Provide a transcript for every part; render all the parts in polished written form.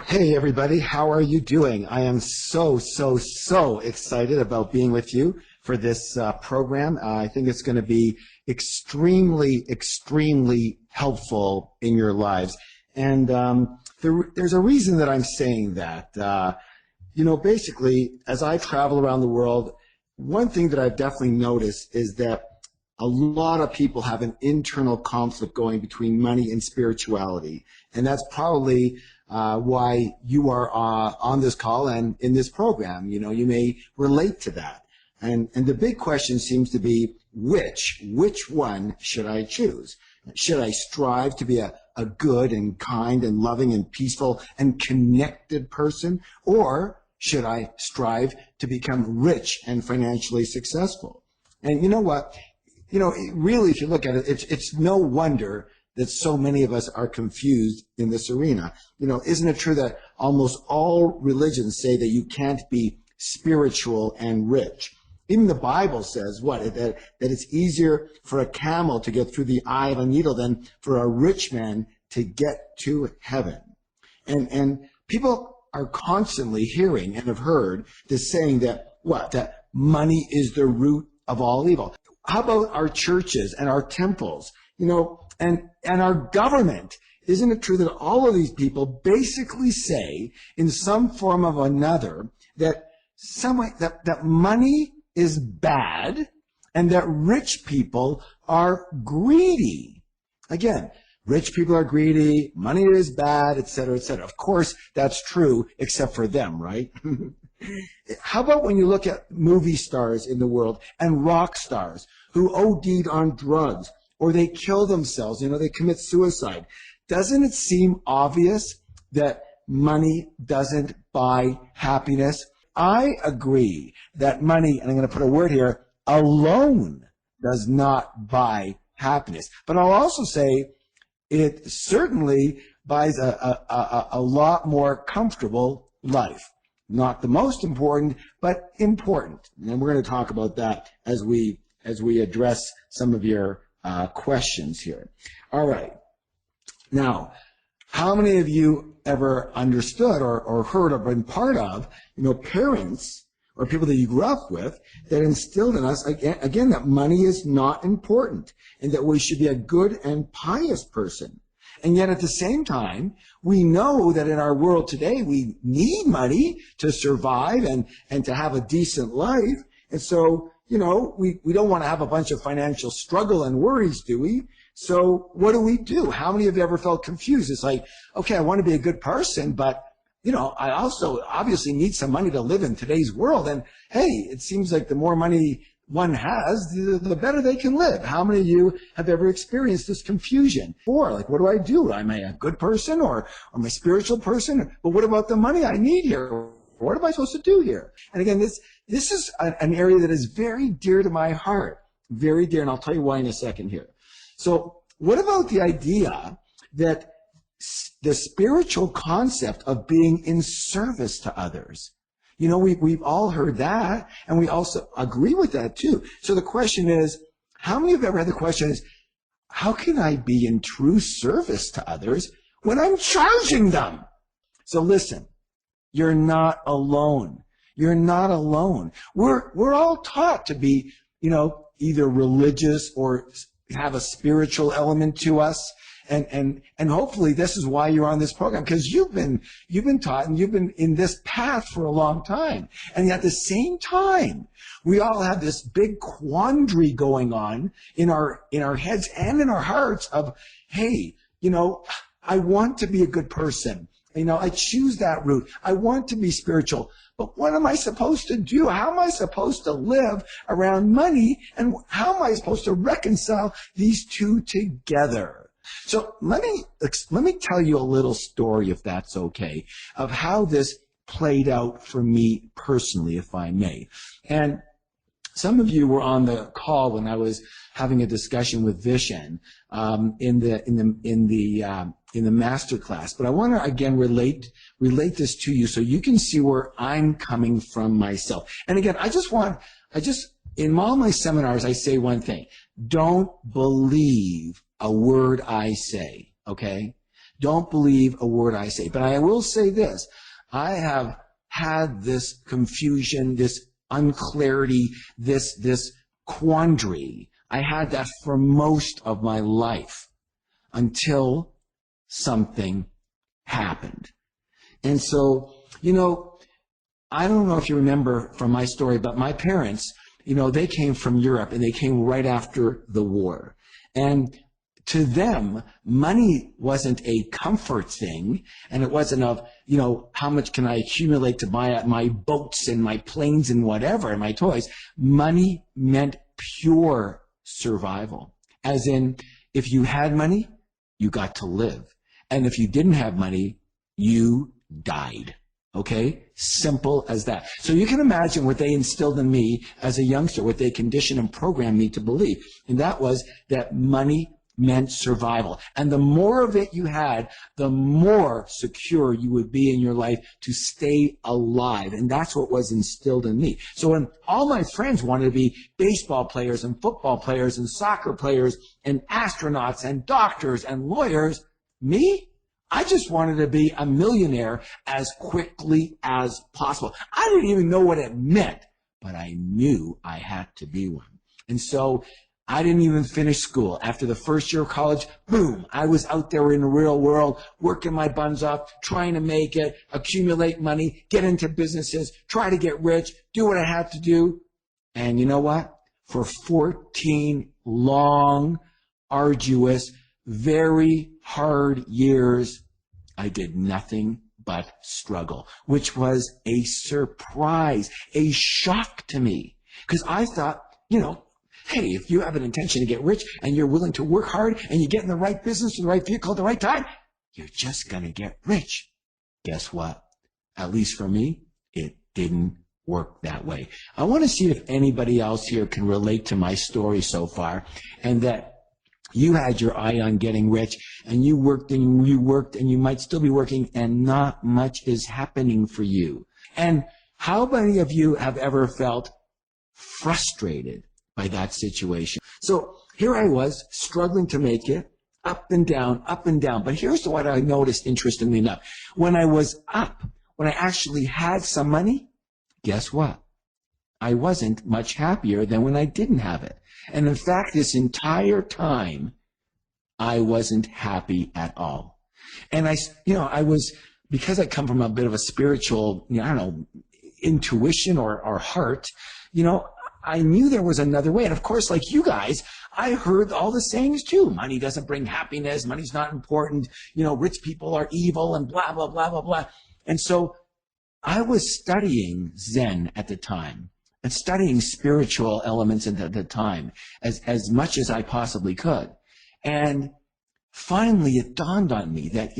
Hey everybody, how are you doing? I am so excited about being with you for this program. I think it's going to be extremely helpful in your lives. And there's a reason that I'm saying that. Basically, as I travel around the world, one thing that I've definitely noticed is that a lot of people have an internal conflict going between money and spirituality. And that's probably why you are on this call and in this program. You may relate to that. And the big question seems to be, which one should I choose? Should I strive to be a good and kind and loving and peaceful and connected person? Or should I strive to become rich and financially successful? And you know what? Really, if you look at it, it's no wonder that so many of us are confused in this arena. Isn't it true that almost all religions say that you can't be spiritual and rich? Even the Bible says that it's easier for a camel to get through the eye of a needle than for a rich man to get to heaven. And people are constantly hearing and have heard this saying that money is the root of all evil. How about our churches and our temples, and our government? Isn't it true that all of these people basically say in some form of another that that money is bad and that rich people are greedy? Again, rich people are greedy, money is bad, et cetera, et cetera. Of course, that's true, except for them, right? How about when you look at movie stars in the world and rock stars who OD'd on drugs or they kill themselves, they commit suicide? Doesn't it seem obvious that money doesn't buy happiness? I agree that money, and I'm going to put a word here, alone does not buy happiness. But I'll also say it certainly buys a lot more comfortable life. Not the most important, but important. And we're going to talk about that as we address some of your questions here. All right. Now, how many of you ever understood or heard or been part of, parents or people that you grew up with that instilled in us, again, that money is not important and that we should be a good and pious person? And yet at the same time, we know that in our world today, we need money to survive and to have a decent life. And so, we don't want to have a bunch of financial struggle and worries, do we? So what do? How many of you ever felt confused? It's like, okay, I want to be a good person, but, I also obviously need some money to live in today's world. And hey, it seems like the more money one has, the better they can live. How many of you have ever experienced this confusion? Or what do I do? Am I a good person or am I a spiritual person? But what about the money I need here? What am I supposed to do here? And again, this is an area that is very dear to my heart, very dear. And I'll tell you why in a second here. So what about the idea that the spiritual concept of being in service to others? We've all heard that, and we also agree with that too. So the question is, how many of you have ever had the question is, how can I be in true service to others when I'm charging them? So listen, you're not alone. You're not alone. We're all taught to be, either religious or have a spiritual element to us. And hopefully this is why you're on this program, because you've been taught and you've been in this path for a long time. And at the same time, we all have this big quandary going on in our heads and in our hearts of, hey, I want to be a good person. I choose that route. I want to be spiritual. But what am I supposed to do? How am I supposed to live around money? And how am I supposed to reconcile these two together? So let me tell you a little story, if that's okay, of how this played out for me personally, if I may. And some of you were on the call when I was having a discussion with Vishen in the master class. But I want to again relate this to you so you can see where I'm coming from myself. And again, in all my seminars, I say one thing. don't believe a word I say, okay? Don't believe a word I say. But I will say this. I have had this confusion, this unclarity, this quandary. I had that for most of my life until something happened. And so, I don't know if you remember from my story, but my parents, they came from Europe and they came right after the war. And to them, money wasn't a comfort thing, and it wasn't of, how much can I accumulate to buy my boats and my planes and whatever, and my toys. Money meant pure survival. As in, if you had money, you got to live. And if you didn't have money, you died. Okay? Simple as that. So you can imagine what they instilled in me as a youngster, what they conditioned and programmed me to believe. And that was that money meant survival. And the more of it you had, the more secure you would be in your life to stay alive. And that's what was instilled in me. So when all my friends wanted to be baseball players and football players and soccer players and astronauts and doctors and lawyers, me? I just wanted to be a millionaire as quickly as possible. I didn't even know what it meant, but I knew I had to be one. And so I didn't even finish school. After the first year of college, boom, I was out there in the real world, working my buns off, trying to make it, accumulate money, get into businesses, try to get rich, do what I had to do. And you know what? For 14 long, arduous, very hard years, I did nothing but struggle, which was a surprise, a shock to me. Because I thought, hey, if you have an intention to get rich and you're willing to work hard and you get in the right business or the right vehicle at the right time, you're just going to get rich. Guess what? At least for me, it didn't work that way. I want to see if anybody else here can relate to my story so far, and that you had your eye on getting rich and you worked and you might still be working and not much is happening for you. And how many of you have ever felt frustrated by that situation? So here I was struggling to make it, up and down, up and down. But here's what I noticed, interestingly enough. When I was up, when I actually had some money, guess what? I wasn't much happier than when I didn't have it. And in fact, this entire time, I wasn't happy at all. And I was, because I come from a bit of a spiritual, intuition or heart, I knew there was another way. And of course, like you guys, I heard all the sayings too. Money doesn't bring happiness. Money's not important. Rich people are evil and blah, blah, blah, blah, blah. And so I was studying Zen at the time and studying spiritual elements at the time as much as I possibly could. And finally it dawned on me that,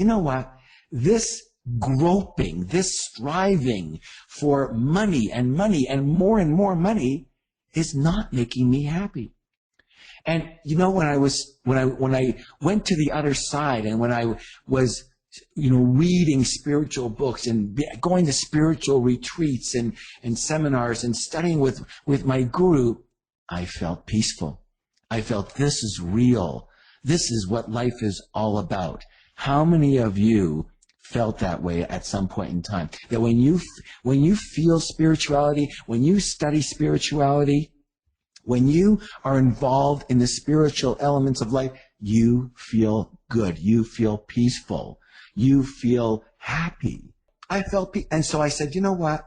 this groping, this striving for money and more money is not making me happy. And when I went to the other side and when I was reading spiritual books and going to spiritual retreats and seminars and studying with my guru, I felt peaceful. I felt this is real. This is what life is all about. How many of you felt that way at some point in time? That when you feel spirituality, when you study spirituality, when you are involved in the spiritual elements of life, you feel good. You feel peaceful. You feel happy. I felt peace. And so I said, you know what?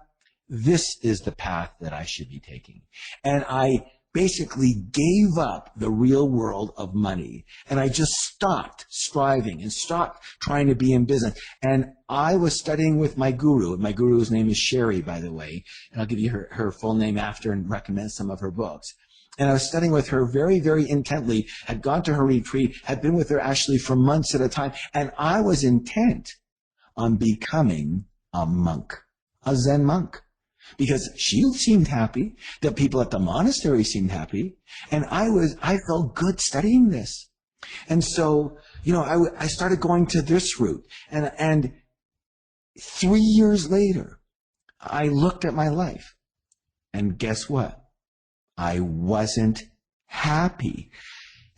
This is the path that I should be taking. And I basically gave up the real world of money. And I just stopped striving and stopped trying to be in business. And I was studying with my guru. My guru's name is Sherry, by the way. And I'll give you her full name after and recommend some of her books. And I was studying with her very, very intently, had gone to her retreat, had been with her actually for months at a time. And I was intent on becoming a monk, a Zen monk. Because she seemed happy, the people at the monastery seemed happy, and I felt good studying this. And so, I started going to this route. And 3 years later, I looked at my life, and guess what? I wasn't happy.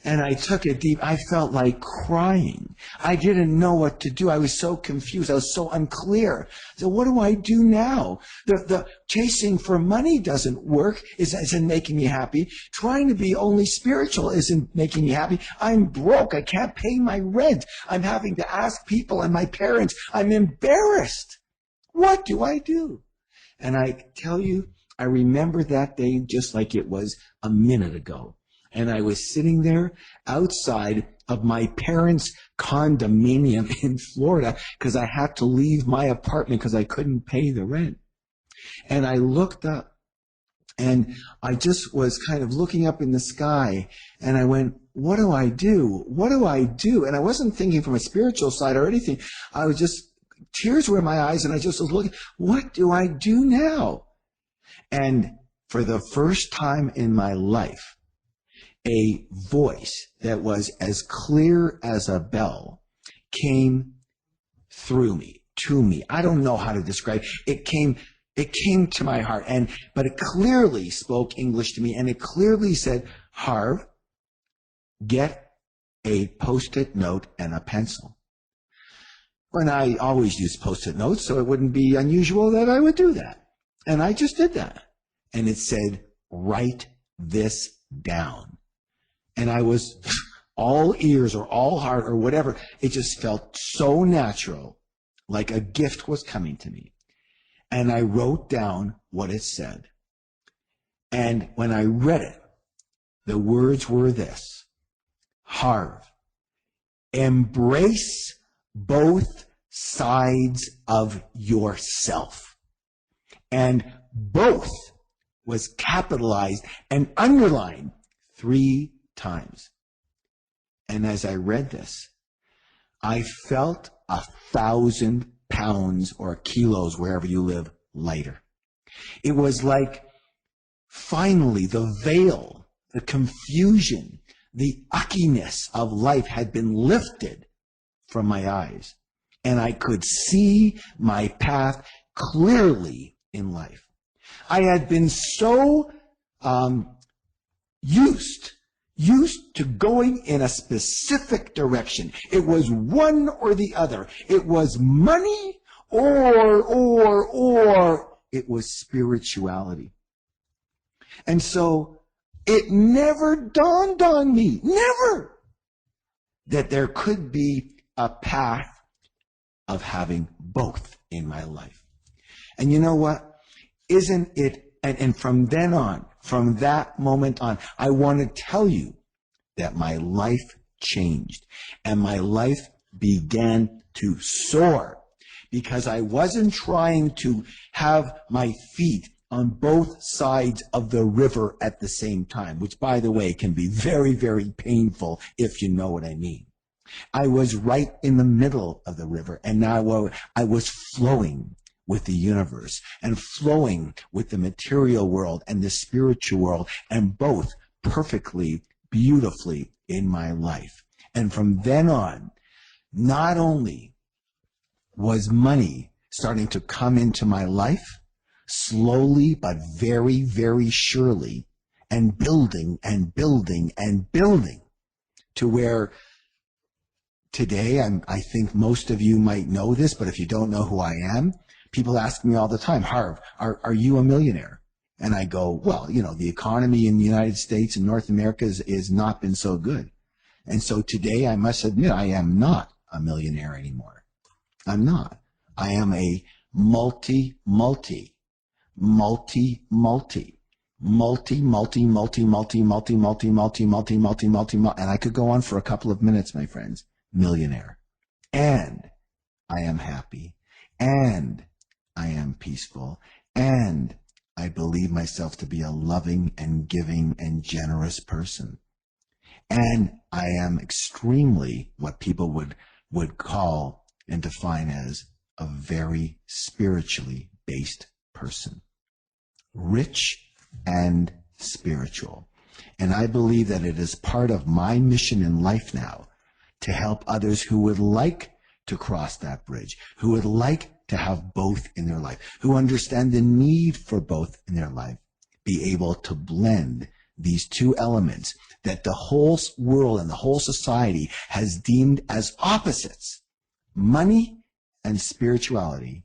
And I took a I felt like crying. I didn't know what to do. I was so confused. I was so unclear. So what do I do now? The chasing for money doesn't work, isn't making me happy. Trying to be only spiritual isn't making me happy. I'm broke. I can't pay my rent. I'm having to ask people and my parents. I'm embarrassed. What do I do? And I tell you, I remember that day just like it was a minute ago. And I was sitting there outside of my parents' condominium in Florida because I had to leave my apartment because I couldn't pay the rent. And I looked up and I just was kind of looking up in the sky and I went, what do I do? What do I do? And I wasn't thinking from a spiritual side or anything. I was just, tears were in my eyes and I just was looking, what do I do now? And for the first time in my life, a voice that was as clear as a bell came through me, to me. I don't know how to describe it. It came to my heart, but it clearly spoke English to me, and it clearly said, Harv, get a Post-it note and a pencil. And I always use Post-it notes, so it wouldn't be unusual that I would do that. And I just did that. And it said, write this down. And I was all ears or all heart or whatever. It just felt so natural, like a gift was coming to me. And I wrote down what it said. And when I read it, the words were this: Harv, embrace both sides of yourself. And both was capitalized and underlined 3 times. And as I read this, I felt 1,000 pounds or kilos, wherever you live, lighter. It was like finally the veil, the confusion, the uckiness of life had been lifted from my eyes. And I could see my path clearly in life. I had been so used to going in a specific direction. It was one or the other. It was money or it was spirituality. And so it never dawned on me, never, that there could be a path of having both in my life. And you know what? Isn't it, and from then on, from that moment on, I want to tell you that my life changed and my life began to soar because I wasn't trying to have my feet on both sides of the river at the same time, which, by the way, can be very, very painful if you know what I mean. I was right in the middle of the river, and now I was flowing with the universe and flowing with the material world and the spiritual world, and both perfectly, beautifully in my life. And from then on, not only was money starting to come into my life, slowly but very, very surely, and building and building and building to where today, I think most of you might know this, but if you don't know who I am, people ask me all the time, Harv, are you a millionaire? And I go, well, you know, the economy in the United States and North America has not been so good. And so today I must admit I am not a millionaire anymore. I'm not. I am a multi, and I could go on for a couple of minutes, my friends, millionaire. And I am happy. And I am peaceful. And I believe myself to be a loving and giving and generous person. And I am extremely what people would call and define as a very spiritually based person. Rich and spiritual. And I believe that it is part of my mission in life now to help others who would like to cross that bridge, who would like to have both in their life, who understand the need for both in their life, be able to blend these two elements that the whole world and the whole society has deemed as opposites, money and spirituality,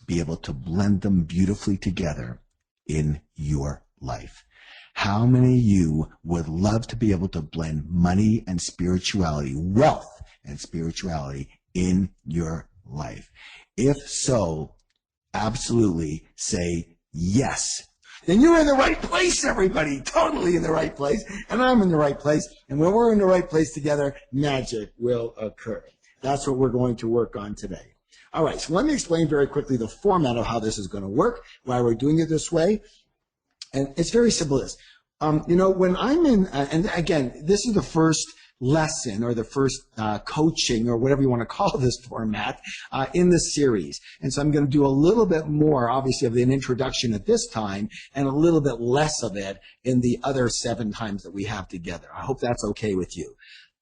be able to blend them beautifully together in your life. How many of you would love to be able to blend money and spirituality, wealth and spirituality in your life? If so, absolutely say yes. Then you're in the right place, everybody. Totally in the right place. And I'm in the right place. And when we're in the right place together, magic will occur. That's what we're going to work on today. All right, so let me explain very quickly the format of how this is going to work, why we're doing it this way. And it's very simple. When I'm in, and again, this is the first lesson or the first coaching or whatever you want to call this format in the series. And so I'm going to do a little bit more, obviously, of an introduction at this time and a little bit less of it in the other 7 times that we have together. I hope that's okay with you.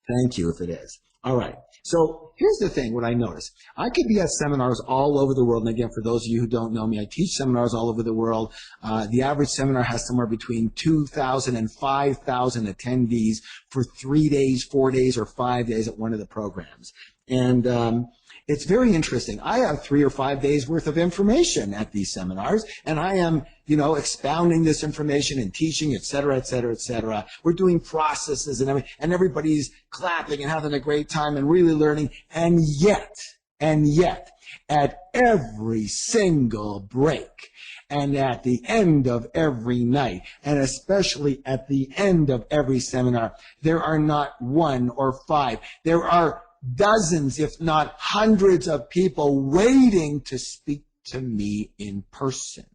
Thank you if it is. All right. So here's the thing, what I notice. I could be at seminars all over the world. And again, for those of you who don't know me, I teach seminars all over the world. The average seminar has somewhere between 2,000 and 5,000 attendees for 3 days, 4 days, or 5 days at one of the programs. And it's very interesting. I have 3 or 5 days worth of information at these seminars, and I am, expounding this information and teaching, et cetera, et cetera, et cetera. We're doing processes and everybody's clapping and having a great time and really learning. And yet, at every single break, and at the end of every night, and especially at the end of every seminar, there are not 1 or 5. There are dozens, if not hundreds of people waiting to speak to me in person.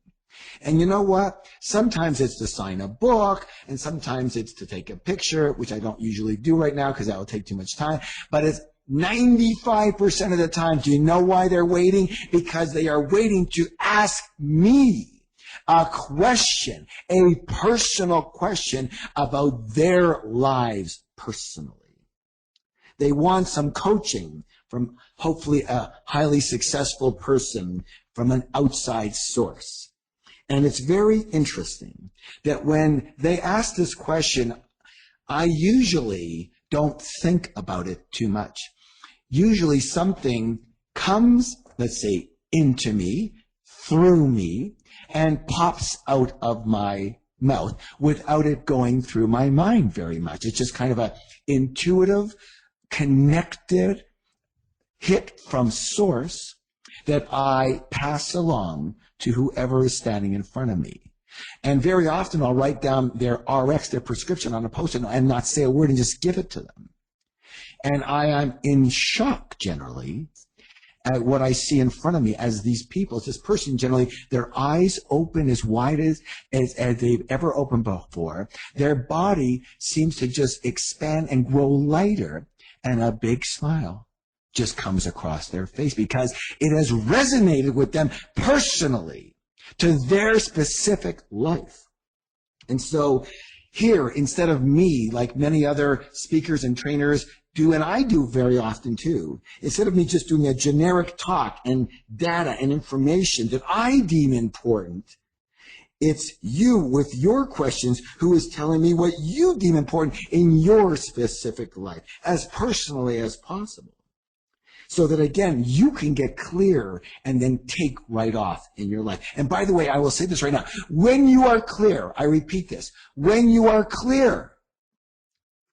And you know what? Sometimes it's to sign a book, and sometimes it's to take a picture, which I don't usually do right now because that will take too much time. But it's 95% of the time. Do you know why they're waiting? Because they are waiting to ask me a question, a personal question about their lives personally. They want some coaching from hopefully a highly successful person from an outside source. And it's very interesting that when they ask this question, I usually don't think about it too much. Usually something comes, let's say, into me, through me, and pops out of my mouth without it going through my mind very much. It's just kind of a intuitive, connected hit from source that I pass along to whoever is standing in front of me. And very often I'll write down their RX, their prescription on a post-it and not say a word and just give it to them. And I am in shock generally at what I see in front of me as these people. It's this person generally, their eyes open as wide as they've ever opened before. Their body seems to just expand and grow lighter, and a big smile just comes across their face because it has resonated with them personally to their specific life. And so here, instead of me, like many other speakers and trainers do, and I do very often too, instead of me just doing a generic talk and data and information that I deem important, it's you with your questions who is telling me what you deem important in your specific life as personally as possible. So that, again, you can get clear and then take right off in your life. And by the way, I will say this right now. When you are clear, I repeat this, when you are clear,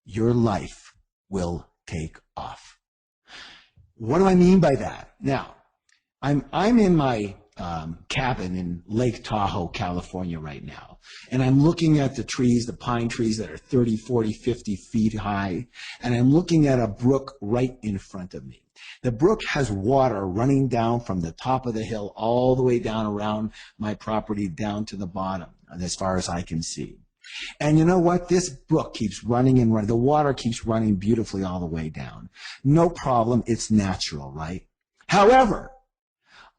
your life will take off. What do I mean by that? Now, I'm in my cabin in Lake Tahoe, California right now. And I'm looking at the trees, the pine trees that are 30, 40, 50 feet high. And I'm looking at a brook right in front of me. The brook has water running down from the top of the hill all the way down around my property down to the bottom, as far as I can see. And you know what? This brook keeps running and running. The water keeps running beautifully all the way down. No problem. It's natural, right? However,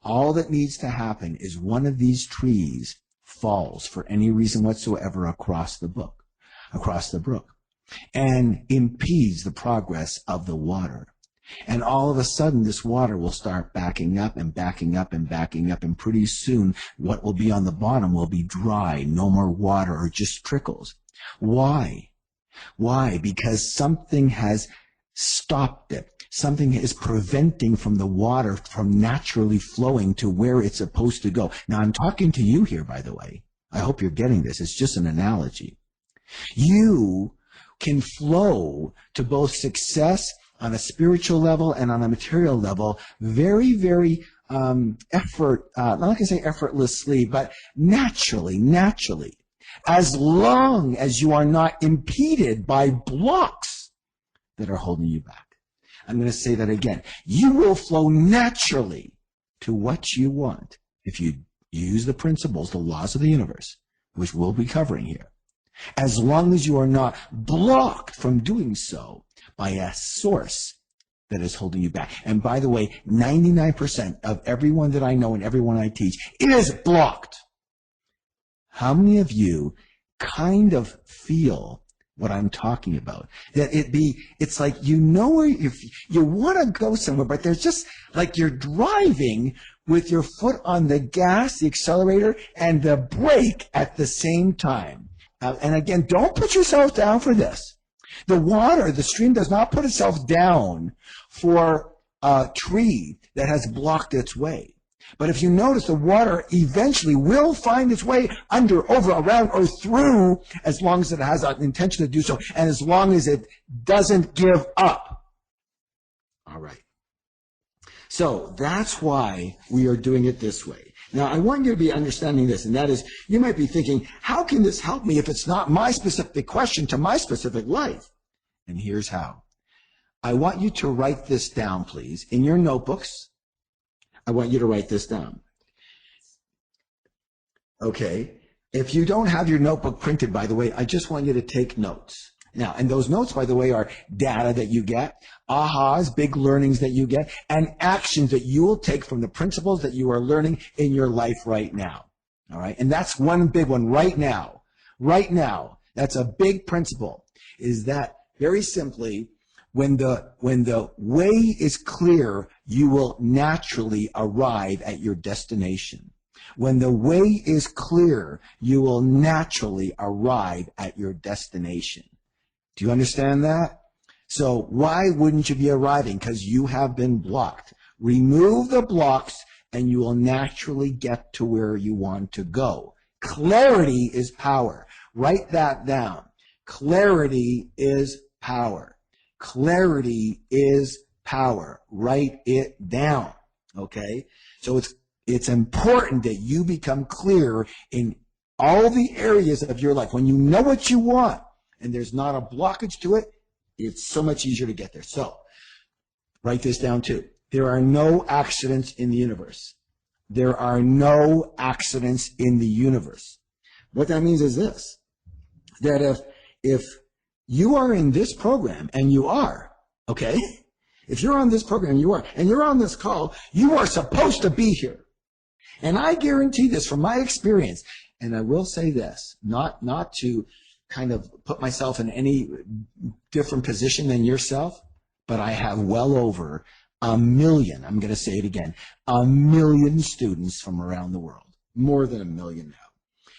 all that needs to happen is one of these trees falls for any reason whatsoever across the brook, and impedes the progress of the water. And all of a sudden, this water will start backing up and backing up and backing up. And pretty soon, what will be on the bottom will be dry, no more water or just trickles. Why? Why? Because something has stopped it. Something is preventing from the water from naturally flowing to where it's supposed to go. Now, I'm talking to you here, by the way. I hope you're getting this. It's just an analogy. You can flow to both success on a spiritual level and on a material level very, very not going to say effortlessly, but naturally, as long as you are not impeded by blocks that are holding you back. I'm going to say that again. You will flow naturally to what you want if you use the principles, the laws of the universe, which we'll be covering here, as long as you are not blocked from doing so by a source that is holding you back. And by the way, 99% of everyone that I know and everyone I teach is blocked. How many of you kind of feel what I'm talking about? That it's like, you know, where you want to go somewhere, but there's just like you're driving with your foot on the gas, the accelerator, and the brake at the same time. And again, don't put yourself down for this. The stream does not put itself down for a tree that has blocked its way. But if you notice, the water eventually will find its way under, over, around, or through, as long as it has an intention to do so, and as long as it doesn't give up. All right. So that's why we are doing it this way. Now, I want you to be understanding this, and that is, you might be thinking, how can this help me if it's not my specific question to my specific life? And here's how. I want you to write this down, please, in your notebooks. I want you to write this down. Okay. If you don't have your notebook printed, by the way, I just want you to take notes. Now, and those notes, by the way, are data that you get, ahas, big learnings that you get, and actions that you will take from the principles that you are learning in your life right now. All right. And that's one big one right now. Right now. That's a big principle, is that very simply, when the way is clear, you will naturally arrive at your destination. When the way is clear, you will naturally arrive at your destination. Do you understand that? So why wouldn't you be arriving? Because you have been blocked. Remove the blocks and you will naturally get to where you want to go. Clarity is power. Write that down. Clarity is power. Clarity is power. Write it down. Okay? So it's important that you become clear in all the areas of your life. When you know what you want and there's not a blockage to it, it's so much easier to get there. So write this down too. There are no accidents in the universe. There are no accidents in the universe. What that means is this, that if you are in this program, and you are, okay? If you're on this program, you are, and you're on this call, you are supposed to be here. And I guarantee this from my experience, and I will say this, not to kind of put myself in any different position than yourself, but I have well over 1 million, I'm going to say it again, 1 million students from around the world, more than 1 million now.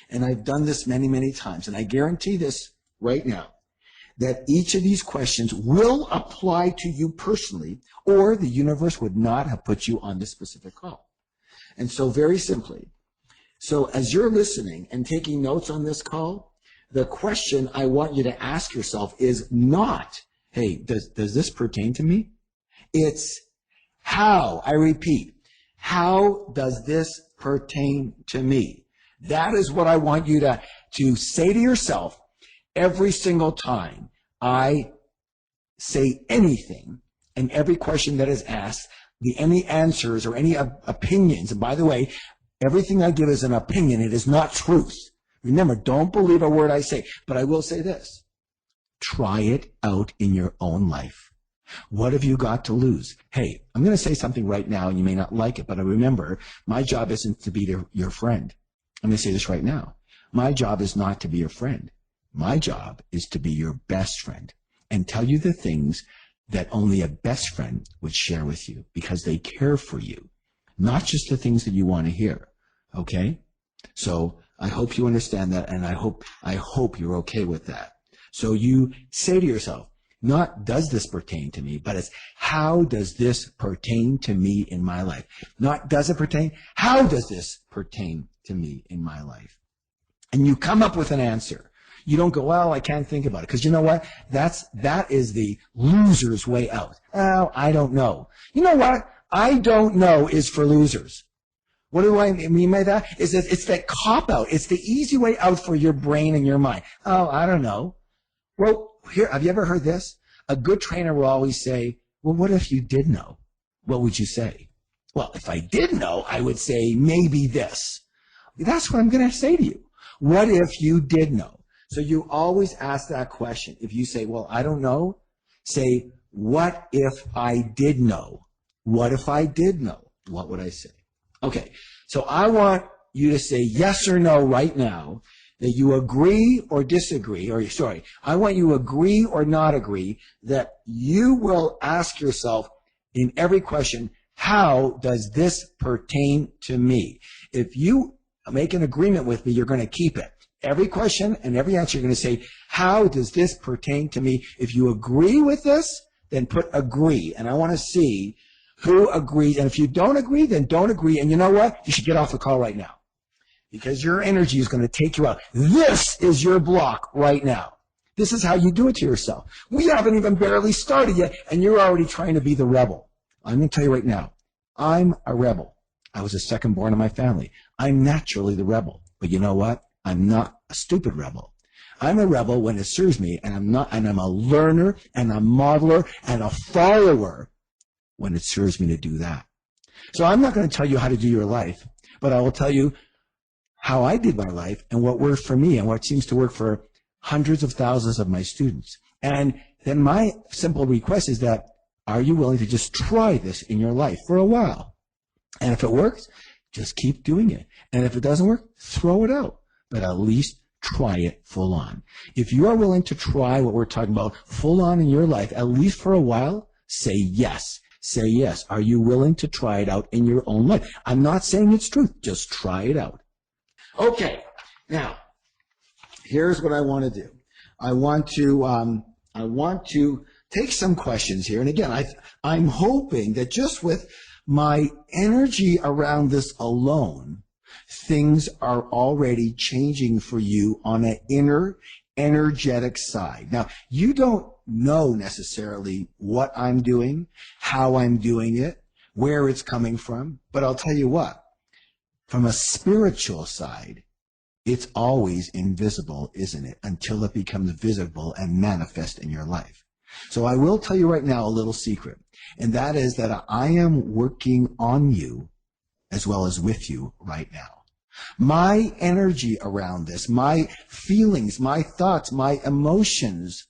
And I've done this many, many times, and I guarantee this right now, that each of these questions will apply to you personally, or the universe would not have put you on this specific call. And so very simply, so as you're listening and taking notes on this call, the question I want you to ask yourself is not, hey, does this pertain to me? It's how, I repeat, how does this pertain to me? That is what I want you to say to yourself every single time I say anything, and every question that is asked, any answers or any opinions. And by the way, everything I give is an opinion. It is not truth. Remember, don't believe a word I say. But I will say this. Try it out in your own life. What have you got to lose? Hey, I'm going to say something right now, and you may not like it, but remember, my job isn't to be your friend. I'm going to say this right now. My job is not to be your friend. My job is to be your best friend and tell you the things that only a best friend would share with you, because they care for you, not just the things that you want to hear. Okay? So I hope you understand that, and I hope you're okay with that. So you say to yourself, not does this pertain to me, but it's how does this pertain to me in my life? Not does it pertain, how does this pertain to me in my life? And you come up with an answer. You don't go, well, I can't think about it. Because you know what? That is the loser's way out. Oh, I don't know. You know what? I don't know is for losers. What do I mean by that? Is that it's that cop-out. It's the easy way out for your brain and your mind. Oh, I don't know. Well, here, have you ever heard this? A good trainer will always say, well, what if you did know? What would you say? Well, if I did know, I would say maybe this. That's what I'm going to say to you. What if you did know? So you always ask that question. If you say, well, I don't know, say, what if I did know? What if I did know? What would I say? Okay, so I want you to say yes or no right now, that you agree or disagree, or sorry, I want you to agree or not agree that you will ask yourself in every question, how does this pertain to me? If you make an agreement with me, you're going to keep it. Every question and every answer, you're going to say, how does this pertain to me? If you agree with this, then put agree. And I want to see who agrees. And if you don't agree, then don't agree. And you know what? You should get off the call right now, because your energy is going to take you out. This is your block right now. This is how you do it to yourself. We haven't even barely started yet, and you're already trying to be the rebel. I'm going to tell you right now, I'm a rebel. I was the second born in my family. I'm naturally the rebel. But you know what? I'm not a stupid rebel. I'm a rebel when it serves me, and I'm a learner and a modeler and a follower when it serves me to do that. So I'm not going to tell you how to do your life, but I will tell you how I did my life and what worked for me and what seems to work for hundreds of thousands of my students. And then my simple request is that, are you willing to just try this in your life for a while? And if it works, just keep doing it. And if it doesn't work, throw it out. But at least try it full on. If you are willing to try what we're talking about full on in your life, at least for a while, say yes. Say yes. Are you willing to try it out in your own life? I'm not saying it's truth. Just try it out. Okay. Now, here's what I want to do. I want to take some questions here. And again, I'm hoping that just with my energy around this alone, things are already changing for you on an inner energetic side. Now, you don't know necessarily what I'm doing, how I'm doing it, where it's coming from, but I'll tell you what, from a spiritual side, it's always invisible, isn't it? Until it becomes visible and manifest in your life. So I will tell you right now a little secret, and that is that I am working on you as well as with you right now. My energy around this, my feelings, my thoughts, my emotions,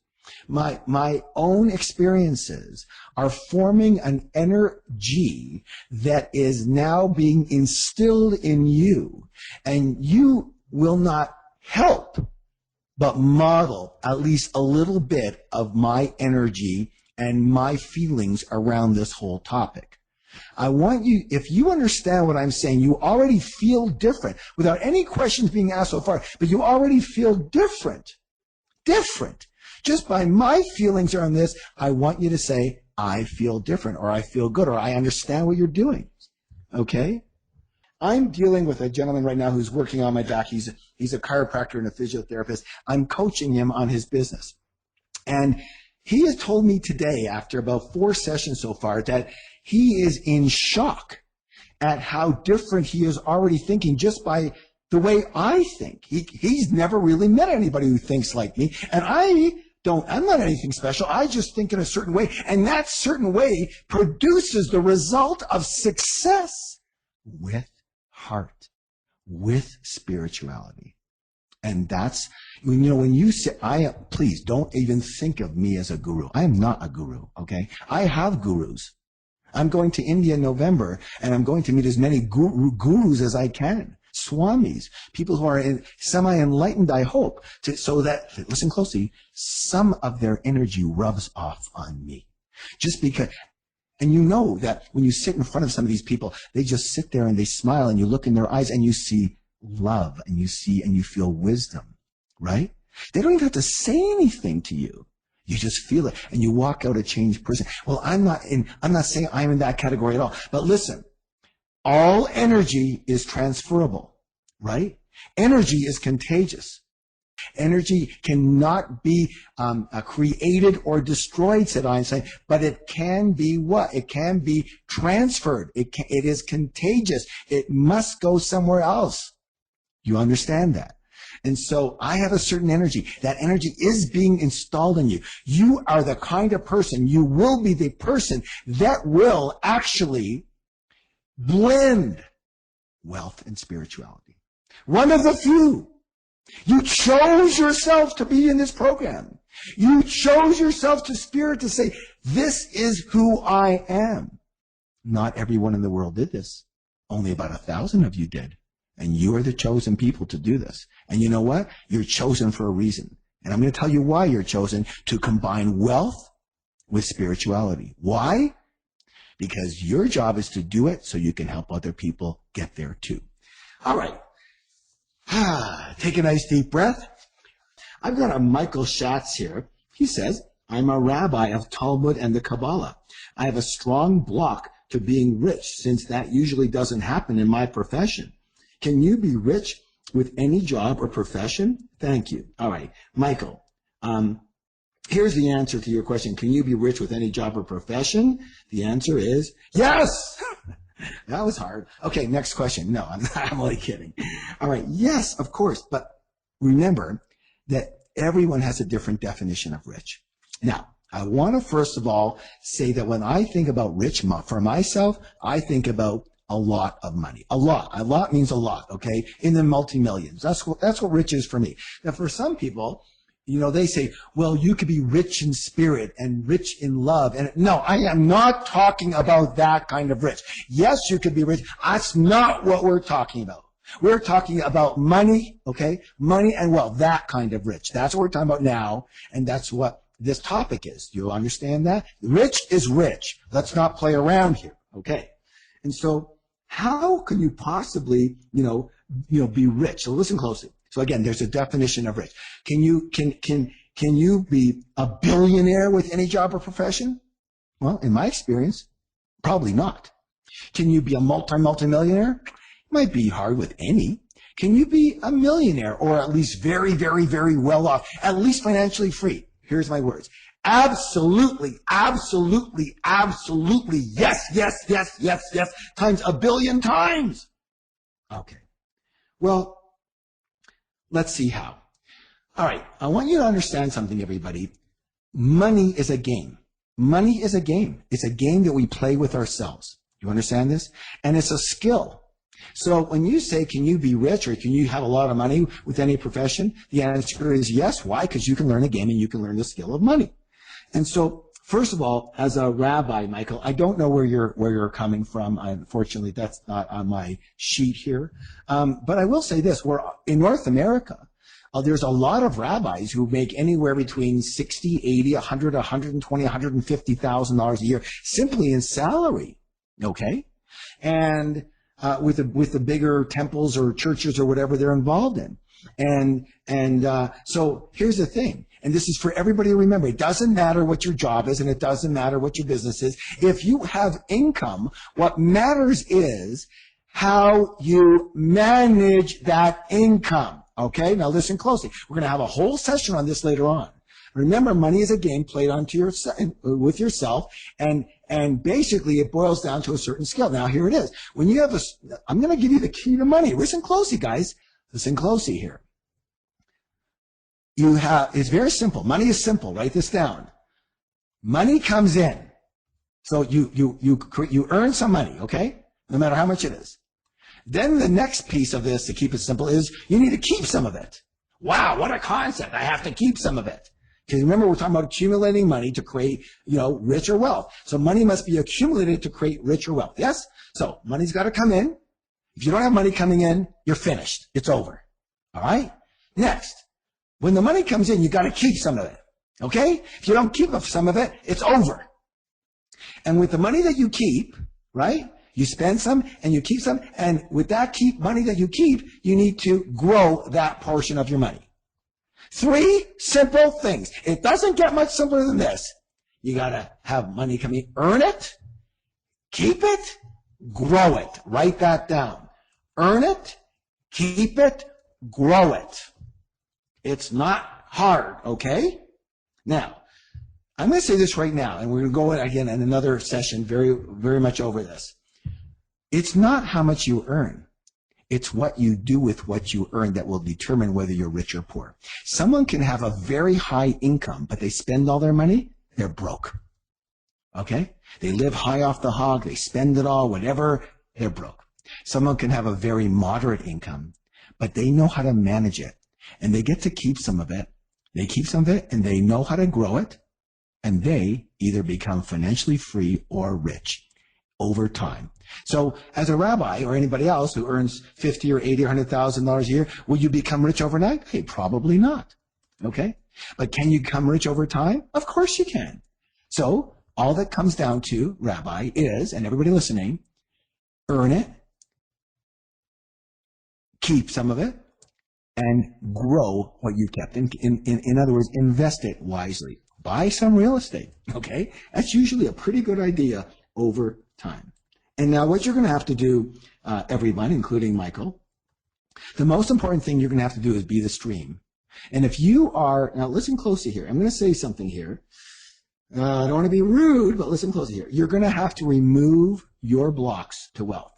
my own experiences are forming an energy that is now being instilled in you, and you will not help but model at least a little bit of my energy and my feelings around this whole topic. I want you, if you understand what I'm saying, you already feel different without any questions being asked so far, but you already feel different. Just by my feelings around this, I want you to say, I feel different, or I feel good, or I understand what you're doing. Okay? I'm dealing with a gentleman right now who's working on my back. He's a chiropractor and a physiotherapist. I'm coaching him on his business. And he has told me today, after about 4 sessions so far, that he is in shock at how different he is already thinking just by the way I think. He's never really met anybody who thinks like me. And I'm not anything special. I just think in a certain way. And that certain way produces the result of success with heart, with spirituality. And that's, when you say, please don't even think of me as a guru. I am not a guru, okay? I have gurus. I'm going to India in November, and I'm going to meet as many gurus as I can. Swamis, people who are semi-enlightened, I hope, so that, listen closely, some of their energy rubs off on me. Just because, and you know that when you sit in front of some of these people, they just sit there and they smile, and you look in their eyes and you see love and you see and you feel wisdom, right? They don't even have to say anything to you. You just feel it and you walk out a changed person. Well, I'm not saying I'm in that category at all. But listen, all energy is transferable, right? Energy is contagious. Energy cannot be created or destroyed, said Einstein, but it can be what? It can be transferred. It is contagious. It must go somewhere else. You understand that? And so I have a certain energy. That energy is being installed in you. You are the kind of person, you will be the person that will actually blend wealth and spirituality. One of the few. You chose yourself to be in this program. You chose yourself to spirit to say, this is who I am. Not everyone in the world did this. Only about 1,000 of you did. And you are the chosen people to do this. And you know what? You're chosen for a reason. And I'm going to tell you why you're chosen: to combine wealth with spirituality. Why? Because your job is to do it so you can help other people get there too. All right. Take a nice deep breath. I've got a Michael Schatz here. He says, I'm a rabbi of Talmud and the Kabbalah. I have a strong block to being rich since that usually doesn't happen in my profession. Can you be rich with any job or profession? Thank you. All right, Michael, here's the answer to your question. Can you be rich with any job or profession? The answer is yes. That was hard. Okay, next question. No, I'm only kidding. All right, yes, of course. But remember that everyone has a different definition of rich. Now, I want to first of all say that when I think about rich for myself, I think about a lot of money. A lot. A lot means a lot, okay? In the multi-millions. That's what rich is for me. Now, for some people, they say, well, you could be rich in spirit and rich in love. And no, I am not talking about that kind of rich. Yes, you could be rich. That's not what we're talking about. We're talking about money, okay? Money and wealth, that kind of rich. That's what we're talking about now. And that's what this topic is. Do you understand that? Rich is rich. Let's not play around here, okay? And so how can you possibly, be rich? So listen closely. So again, there's a definition of rich. Can you be a billionaire with any job or profession? Well, in my experience, probably not. Can you be a multi-millionaire? Might be hard with any. Can you be a millionaire, or at least very, very, very well off, at least financially free? Here's my words. Absolutely, absolutely, absolutely. Yes, yes, yes, yes, yes, times a billion times. Okay. Well, let's see how. All right. I want you to understand something, everybody. Money is a game. Money is a game. It's a game that we play with ourselves. You understand this? And it's a skill. So when you say, can you be rich or can you have a lot of money with any profession? The answer is yes. Why? Because you can learn a game and you can learn the skill of money. And so, first of all, as a rabbi, Michael, I don't know where you're coming from. Unfortunately, that's not on my sheet here. But I will say this: in North America, there's a lot of rabbis who make anywhere between 60, 80, 100, 120, $150,000 a year simply in salary. Okay, and with the bigger temples or churches or whatever they're involved in, and so here's the thing. And this is for everybody to remember. It doesn't matter what your job is and it doesn't matter what your business is. If you have income, what matters is how you manage that income. Okay? Now listen closely. We're going to have a whole session on this later on. Remember, money is a game played with yourself, and basically it boils down to a certain skill. Now here it is. When you have I'm going to give you the key to money. Listen closely, guys. Listen closely here. It's very simple. Money is simple. Write this down. Money comes in. So you earn some money, okay? No matter how much it is. Then the next piece of this, to keep it simple, is you need to keep some of it. Wow, what a concept. I have to keep some of it. Because remember, we're talking about accumulating money to create, richer wealth. So money must be accumulated to create richer wealth. Yes? So money's got to come in. If you don't have money coming in, you're finished. It's over. All right? Next. When the money comes in, you got to keep some of it. Okay? If you don't keep some of it, it's over. And with the money that you keep, right, You spend some and you keep some, and with that money that you keep, you need to grow that portion of your money. 3 simple things. It doesn't get much simpler than this. You gotta have money coming, earn it, keep it, grow it. Write that down. Earn it, keep it, grow it. It's not hard, okay? Now, I'm going to say this right now, and we're going to go again in another session very, very much over this. It's not how much you earn. It's what you do with what you earn that will determine whether you're rich or poor. Someone can have a very high income, but they spend all their money, they're broke. Okay? They live high off the hog, they spend it all, whatever, they're broke. Someone can have a very moderate income, but they know how to manage it, and they get to keep some of it. They keep some of it, and they know how to grow it, and they either become financially free or rich over time. So as a rabbi or anybody else who earns $50 or $80 or $100,000 a year, will you become rich overnight? Hey, probably not. Okay? But can you become rich over time? Of course you can. So all that comes down to, rabbi, is, and everybody listening, earn it, keep some of it, and grow what you've kept. In other words, invest it wisely. Buy some real estate, okay? That's usually a pretty good idea over time. And now what you're going to have to do, everyone, including Michael, the most important thing you're going to have to do is be the stream. And if you are, now listen closely here. I'm going to say something here. I don't want to be rude, but listen closely here. You're going to have to remove your blocks to wealth.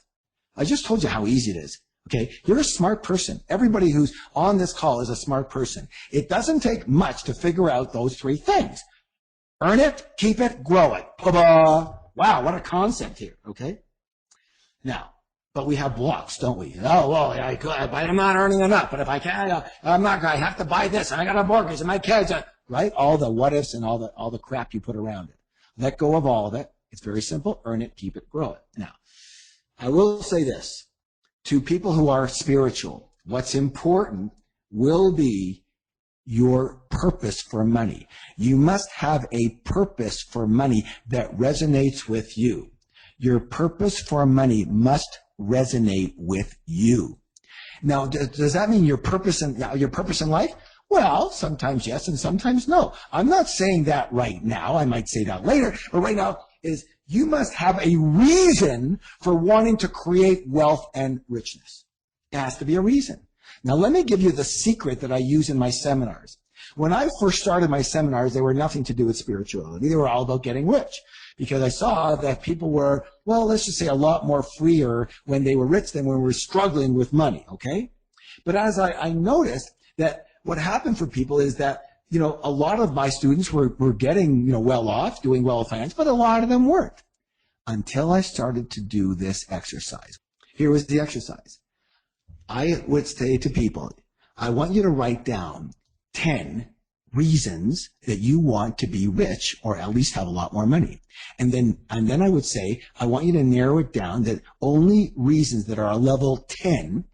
I just told you how easy it is. Okay, you're a smart person. Everybody who's on this call is a smart person. It doesn't take much to figure out those 3 things. Earn it, keep it, grow it. Ta-da! Wow, what a concept here, okay? Now, but we have blocks, don't we? Oh, well, I'm not earning enough, but if I can, I have to buy this, and I got a mortgage, and my kids, right? All the what ifs and all the crap you put around it. Let go of all of it. It's very simple. Earn it, keep it, grow it. Now, I will say this. To people who are spiritual, what's important will be your purpose for money. You must have a purpose for money that resonates with you. Your purpose for money must resonate with you. Now, does that mean your purpose in life? Well, sometimes yes and sometimes no. I'm not saying that right now. I might say that later, but right now is you must have a reason for wanting to create wealth and richness. It has to be a reason. Now, let me give you the secret that I use in my seminars. When I first started my seminars, they were nothing to do with spirituality. They were all about getting rich because I saw that people were, well, let's just say a lot more freer when they were rich than when we were struggling with money, okay? But as I noticed that what happened for people is that a lot of my students were getting, well off, doing well with finance, but a lot of them weren't until I started to do this exercise. Here was the exercise. I would say to people, I want you to write down 10 reasons that you want to be rich or at least have a lot more money. And then I would say, I want you to narrow it down that only reasons that are a level 10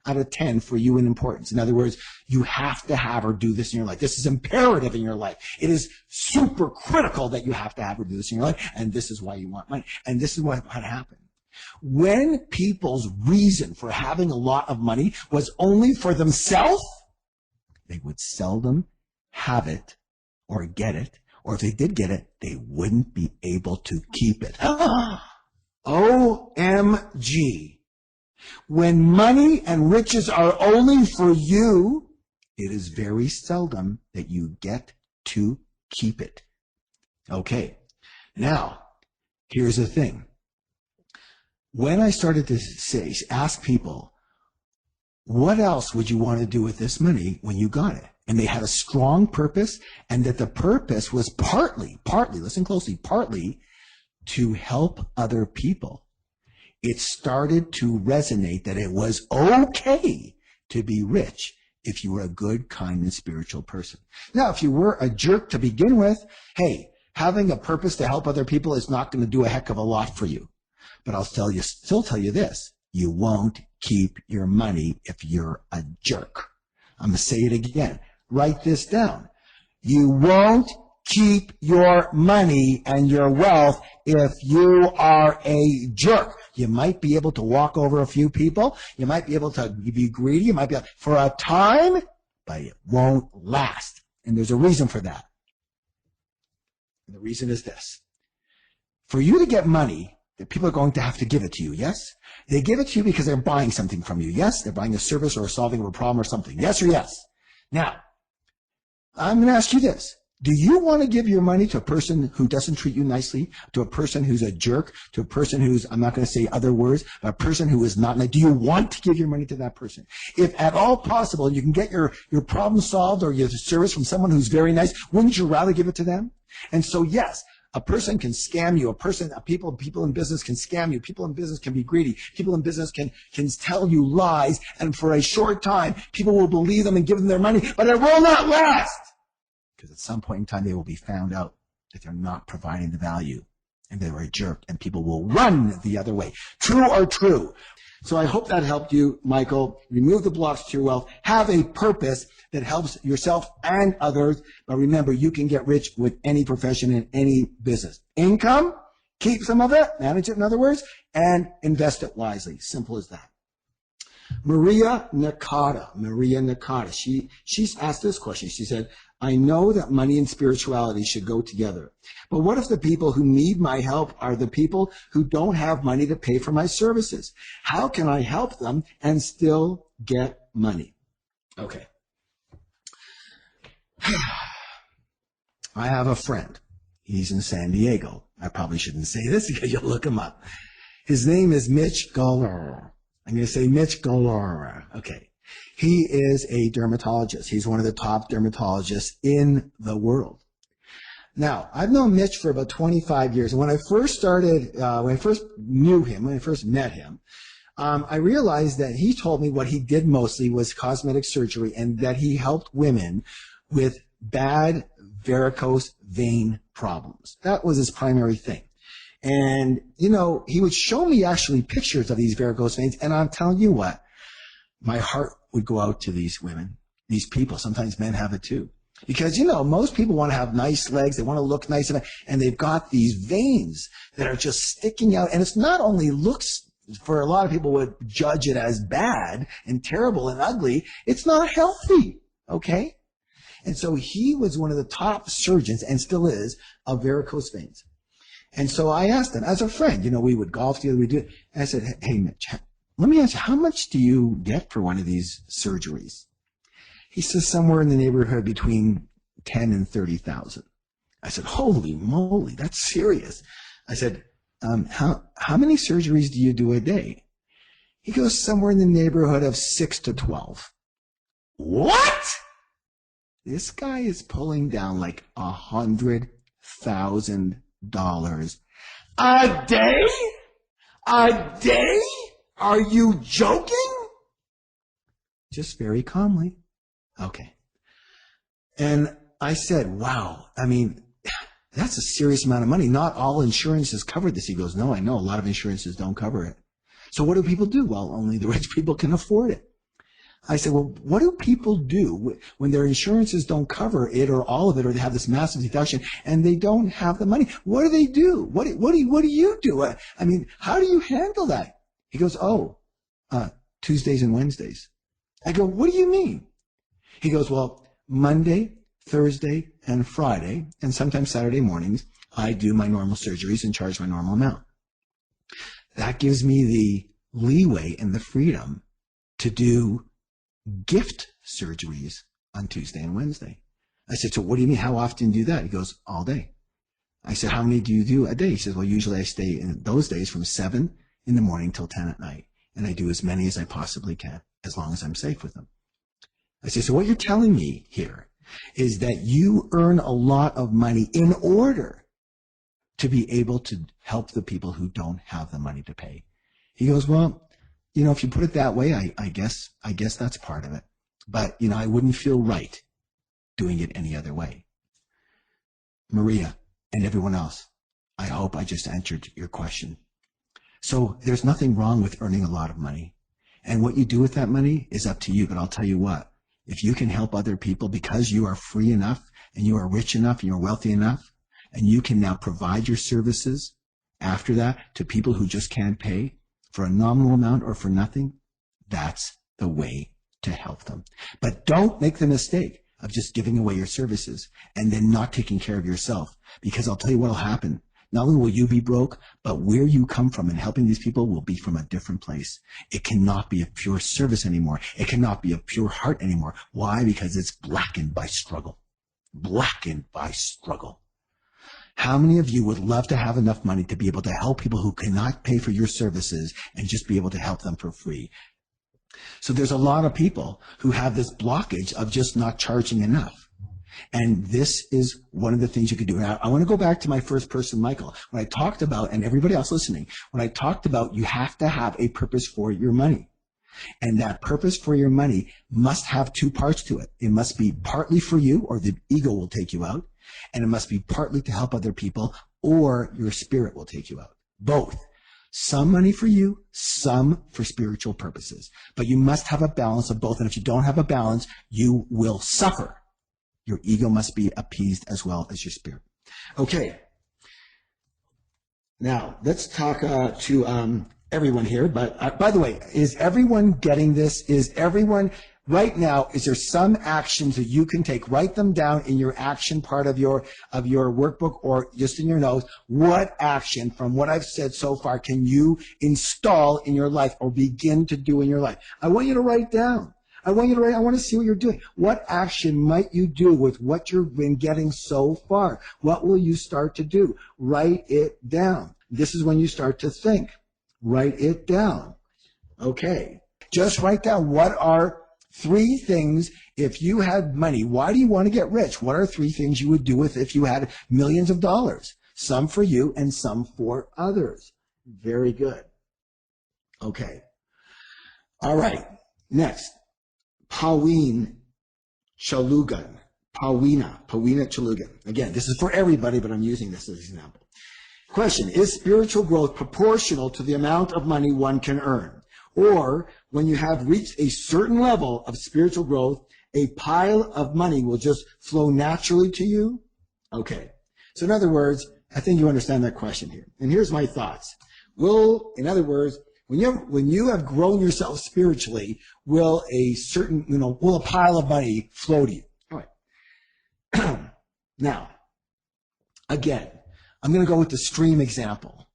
out of 10 for you in importance. In other words, you have to have or do this in your life. This is imperative in your life. It is super critical that you have to have or do this in your life, and this is why you want money. And this is what happened. When people's reason for having a lot of money was only for themselves, they would seldom have it or get it, or if they did get it, they wouldn't be able to keep it. OMG. When money and riches are only for you, it is very seldom that you get to keep it. Okay, now, here's the thing. When I started to ask people, what else would you want to do with this money when you got it? And they had a strong purpose, and that the purpose was partly, listen closely, partly to help other people. It started to resonate that it was okay to be rich if you were a good, kind, and spiritual person. Now, if you were a jerk to begin with, hey, having a purpose to help other people is not going to do a heck of a lot for you. But I'll still tell you this, you won't keep your money if you're a jerk. I'm going to say it again. Write this down. You won't keep your money and your wealth if you are a jerk. You might be able to walk over a few people. You might be able to be greedy. You might be able, for a time, but it won't last. And there's a reason for that. And the reason is this. For you to get money, the people are going to have to give it to you, yes? They give it to you because they're buying something from you, yes? They're buying a service or solving a problem or something, yes or yes? Now, I'm going to ask you this. Do you want to give your money to a person who doesn't treat you nicely, to a person who's a jerk, to a person who's, I'm not going to say other words, but a person who is not nice? Do you want to give your money to that person? If at all possible, you can get your problem solved or your service from someone who's very nice, wouldn't you rather give it to them? And so, yes, a person can scam you. People in business can scam you. People in business can be greedy. People in business can tell you lies. And for a short time, people will believe them and give them their money, but it will not last. Because at some point in time, they will be found out that they're not providing the value and they're a jerk and people will run the other way. True or true? So I hope that helped you, Michael. Remove the blocks to your wealth. Have a purpose that helps yourself and others. But remember, you can get rich with any profession and any business. Income, keep some of it, manage it in other words, and invest it wisely. Simple as that. Maria Nakata, she's asked this question. She said, I know that money and spirituality should go together. But what if the people who need my help are the people who don't have money to pay for my services? How can I help them and still get money? Okay. I have a friend. He's in San Diego. I probably shouldn't say this because you'll look him up. His name is Mitch Galler. I'm going to say Mitch Galler. Okay. He is a dermatologist. He's one of the top dermatologists in the world. Now, I've known Mitch for about 25 years. And when I first met him, I realized that he told me what he did mostly was cosmetic surgery and that he helped women with bad varicose vein problems. That was his primary thing. And, you know, he would show me actually pictures of these varicose veins. And I'm telling you what, my heart would go out to these women, these people. Sometimes men have it too. Because, you know, most people want to have nice legs. They want to look nice. And they've got these veins that are just sticking out. And it's not only looks, for a lot of people would judge it as bad and terrible and ugly. It's not healthy. Okay. And so he was one of the top surgeons and still is of varicose veins. And so I asked him as a friend, you know, we would golf together. We do it. And I said, hey, Mitch, let me ask you, how much do you get for one of these surgeries? He says somewhere in the neighborhood between 10 and 30,000. I said, holy moly, that's serious. I said, how many surgeries do you do a day? He goes somewhere in the neighborhood of 6 to 12. What? This guy is pulling down like $100,000 a day? A day? Are you joking? Just very calmly. Okay. And I said, wow, I mean, that's a serious amount of money. Not all insurances cover this. He goes, no, I know. A lot of insurances don't cover it. So what do people do? Well, only the rich people can afford it. I said, well, what do people do when their insurances don't cover it or all of it, or they have this massive deduction and they don't have the money? What do they do? What do you do? I mean, how do you handle that? He goes, Tuesdays and Wednesdays. I go, what do you mean? He goes, well, Monday, Thursday, and Friday, and sometimes Saturday mornings, I do my normal surgeries and charge my normal amount. That gives me the leeway and the freedom to do gift surgeries on Tuesday and Wednesday. I said, so what do you mean? How often do you do that? He goes, all day. I said, how many do you do a day? He says, well, usually I stay in those days from 7 in the morning till 10 at night. And I do as many as I possibly can, as long as I'm safe with them. I say, so what you're telling me here is that you earn a lot of money in order to be able to help the people who don't have the money to pay. He goes, well, you know, if you put it that way, I guess that's part of it. But, you know, I wouldn't feel right doing it any other way. Maria and everyone else, I hope I just answered your question. So there's nothing wrong with earning a lot of money. And what you do with that money is up to you. But I'll tell you what, if you can help other people because you are free enough and you are rich enough and you're wealthy enough, and you can now provide your services after that to people who just can't pay for a nominal amount or for nothing, that's the way to help them. But don't make the mistake of just giving away your services and then not taking care of yourself, because I'll tell you what will happen. Not only will you be broke, but where you come from and helping these people will be from a different place. It cannot be a pure service anymore. It cannot be a pure heart anymore. Why? Because it's blackened by struggle. Blackened by struggle. How many of you would love to have enough money to be able to help people who cannot pay for your services and just be able to help them for free? So there's a lot of people who have this blockage of just not charging enough. And this is one of the things you can do. Now, I want to go back to my first person, Michael. When I talked about, and everybody else listening, when I talked about you have to have a purpose for your money. And that purpose for your money must have two parts to it. It must be partly for you, or the ego will take you out. And it must be partly to help other people, or your spirit will take you out. Both. Some money for you, some for spiritual purposes. But you must have a balance of both. And if you don't have a balance, you will suffer. Your ego must be appeased as well as your spirit. Okay. Now, let's talk to everyone here. But by the way, is everyone getting this? Is everyone right now, is there some actions that you can take? Write them down in your action part of your workbook or just in your notes. What action from what I've said so far can you install in your life or begin to do in your life? I want you to write down. I want to see what you're doing. What action might you do with what you've been getting so far? What will you start to do? Write it down. This is when you start to think. Write it down. Okay. Just write down what are 3 things if you had money. Why do you want to get rich? What are 3 things you would do with if you had millions of dollars? Some for you and some for others. Very good. Okay. All right. Next. Pawina Chalugan. Pawina Chalugan. Again, this is for everybody, but I'm using this as an example. Question, is spiritual growth proportional to the amount of money one can earn? Or when you have reached a certain level of spiritual growth, a pile of money will just flow naturally to you? Okay. So in other words, I think you understand that question here. And here's my thoughts. In other words, when you have grown yourself spiritually, will a pile of money flow to you? All right. Now, again, I'm going to go with the stream example.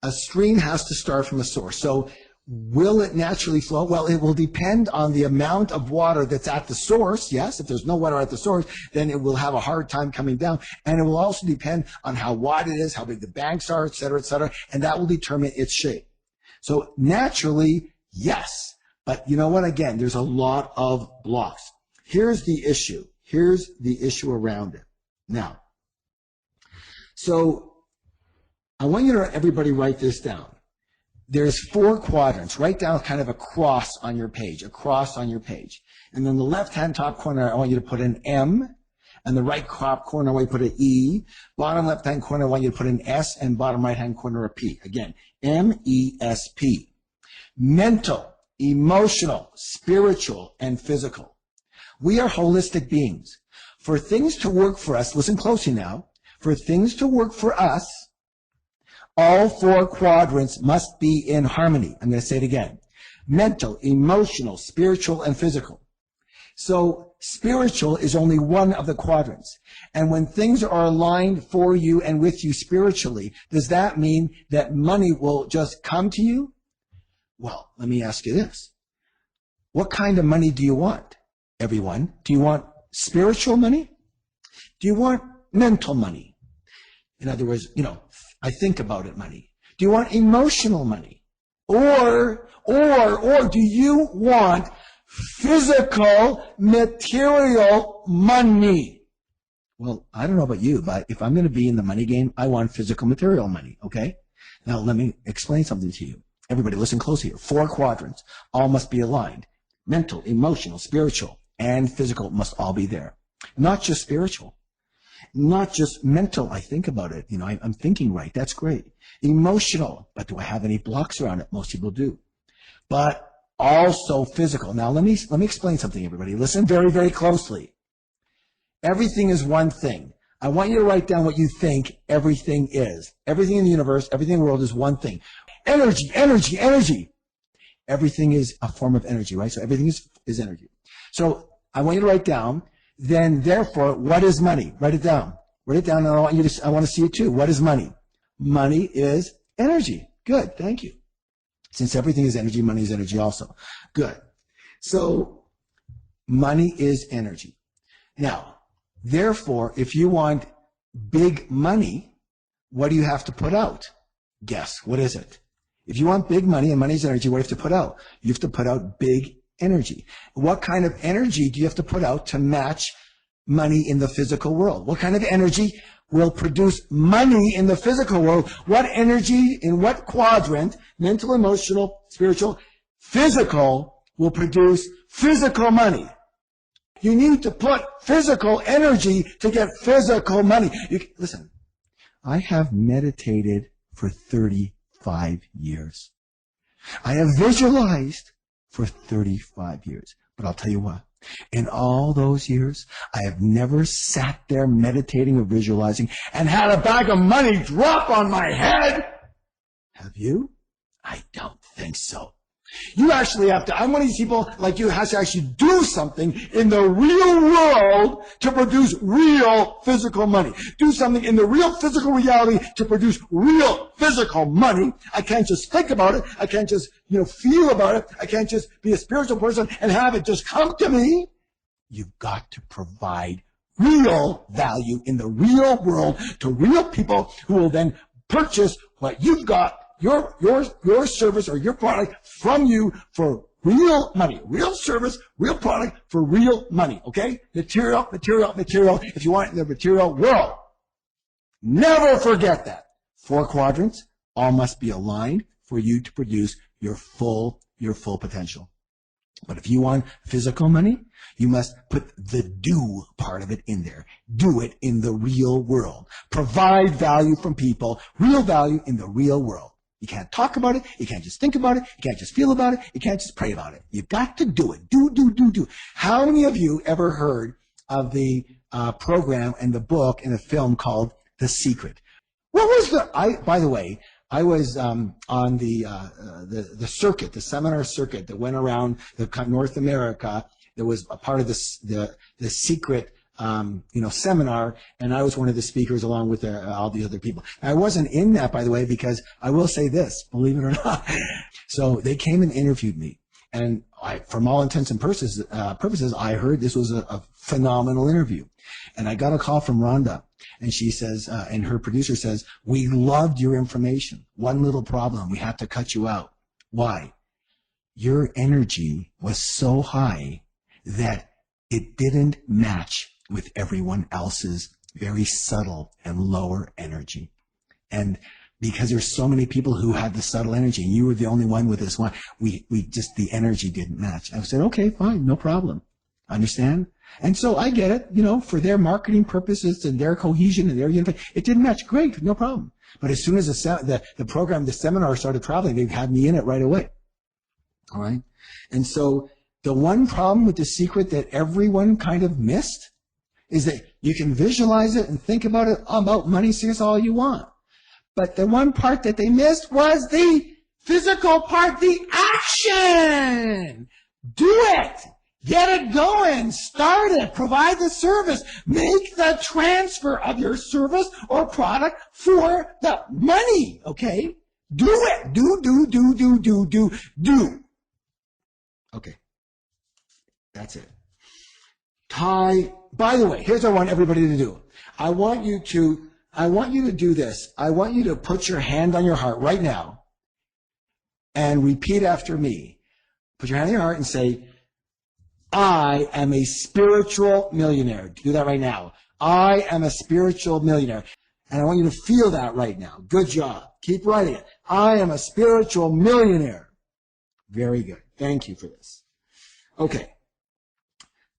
A stream has to start from a source. So will it naturally flow? Well, it will depend on the amount of water that's at the source. Yes, if there's no water at the source, then it will have a hard time coming down. And it will also depend on how wide it is, how big the banks are, et cetera, and that will determine its shape. So naturally, yes. But you know what? Again, there's a lot of blocks. Here's the issue. Here's the issue around it. Now, so I want you to everybody write this down. There's 4 quadrants. Write down kind of a cross on your page, And then the left-hand top corner, I want you to put an M. And the right top corner, I want you to put an E. Bottom left-hand corner, I want you to put an S. And bottom right-hand corner, a P. Again, MESP. Mental, emotional, spiritual, and physical. We are holistic beings. For things to work for us, listen closely now, for things to work for us, all 4 quadrants must be in harmony. I'm going to say it again. Mental, emotional, spiritual, and physical. So spiritual is only one of the quadrants. And when things are aligned for you and with you spiritually, does that mean that money will just come to you? Well, let me ask you this. What kind of money do you want, everyone? Do you want spiritual money? Do you want mental money? In other words, I think about it money. Do you want emotional money? Or do you want physical, material money? Well, I don't know about you, but if I'm going to be in the money game, I want physical, material money, okay? Now, let me explain something to you. Everybody, listen close here. 4 quadrants, all must be aligned. Mental, emotional, spiritual, and physical must all be there. Not just spiritual. Not just mental, I think about it. I'm thinking right. That's great. Emotional, but do I have any blocks around it? Most people do. But also physical. Now, let me explain something, everybody. Listen very, very closely. Everything is one thing. I want you to write down what you think everything is. Everything in the universe, everything in the world is one thing. Energy, energy, energy. Everything is a form of energy, right? So everything is energy. So I want you to write down, then therefore, what is money? Write it down. Write it down, and I want to see it too. What is money? Money is energy. Good, thank you. Since everything is energy, money is energy also. Good. So money is energy. Now, therefore, if you want big money, what do you have to put out? Guess, what is it? If you want big money and money is energy, what do you have to put out? You have to put out big energy. What kind of energy do you have to put out to match money in the physical world? What kind of energy will produce money in the physical world? What energy in what quadrant, mental, emotional, spiritual, physical, will produce physical money? You need to put physical energy to get physical money. Listen, I have meditated for 35 years. I have visualized for 35 years. But I'll tell you what, in all those years, I have never sat there meditating or visualizing and had a bag of money drop on my head. Have you? I don't think so. You actually have to, I'm one of these people like you has to actually do something in the real world to produce real physical money. Do something in the real physical reality to produce real physical money. I can't just think about it. I can't just, feel about it. I can't just be a spiritual person and have it just come to me. You've got to provide real value in the real world to real people who will then purchase what you've got, your service or your product from you for real money. Real service, real product for real money, okay? Material, material, material, if you want it in the material world. Never forget that. 4 quadrants, all must be aligned for you to produce your full potential. But if you want physical money, you must put the do part of it in there. Do it in the real world. Provide value from people, real value in the real world. You can't talk about it. You can't just think about it. You can't just feel about it. You can't just pray about it. You've got to do it. Do. How many of you ever heard of the program and the book and the film called The Secret? What was by the way, I was on the circuit, the seminar circuit that went around North America. That was a part of the Secret seminar, and I was one of the speakers along with all the other people. I wasn't in that, by the way, because I will say this, believe it or not. So they came and interviewed me, and from all intents and purposes, I heard this was a phenomenal interview. And I got a call from Rhonda, and she says, and her producer says, "We loved your information. One little problem, we have to cut you out." Why? Your energy was so high that it didn't match with everyone else's very subtle and lower energy. And because there's so many people who had the subtle energy, and you were the only one with this one, the energy didn't match. I said, okay, fine, no problem. Understand? And so I get it, for their marketing purposes and their cohesion and their unity, it didn't match. Great, no problem. But as soon as the program, the seminar started traveling, they had me in it right away. All right? And so the one problem with The Secret that everyone kind of missed is that you can visualize it and think about it about money, see all you want. But the one part that they missed was the physical part, the action. Do it. Get it going. Start it. Provide the service. Make the transfer of your service or product for the money. Okay? Do it. Do. Okay. That's it. By the way, here's what I want everybody to do. I want you to do this. I want you to put your hand on your heart right now and repeat after me. Put your hand on your heart and say, I am a spiritual millionaire. Do that right now. I am a spiritual millionaire. And I want you to feel that right now. Good job. Keep writing it. I am a spiritual millionaire. Very good. Thank you for this. Okay.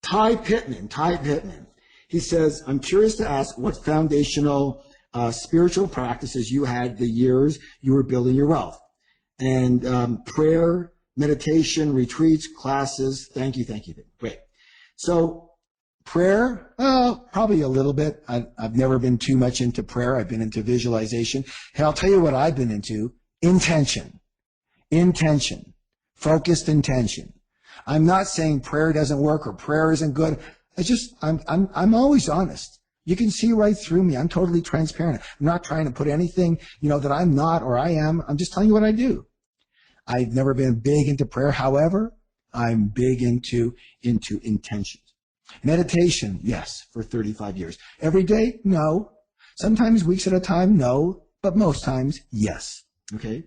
Ty Pittman. He says, I'm curious to ask what foundational spiritual practices you had the years you were building your wealth. And prayer, meditation, retreats, classes. Thank you. Great. So Prayer, well, probably a little bit. I've never been too much into prayer. I've been into visualization. And I'll tell you what I've been into. Intention. Intention. Focused intention. I'm not saying prayer doesn't work or prayer isn't good. I'm always honest. You can see right through me. I'm totally transparent. I'm not trying to put anything, that I'm not or I am. I'm just telling you what I do. I've never been big into prayer. However, I'm big into intentions. Meditation, yes, for 35 years. Every day? No. Sometimes weeks at a time? No. But most times, yes. Okay?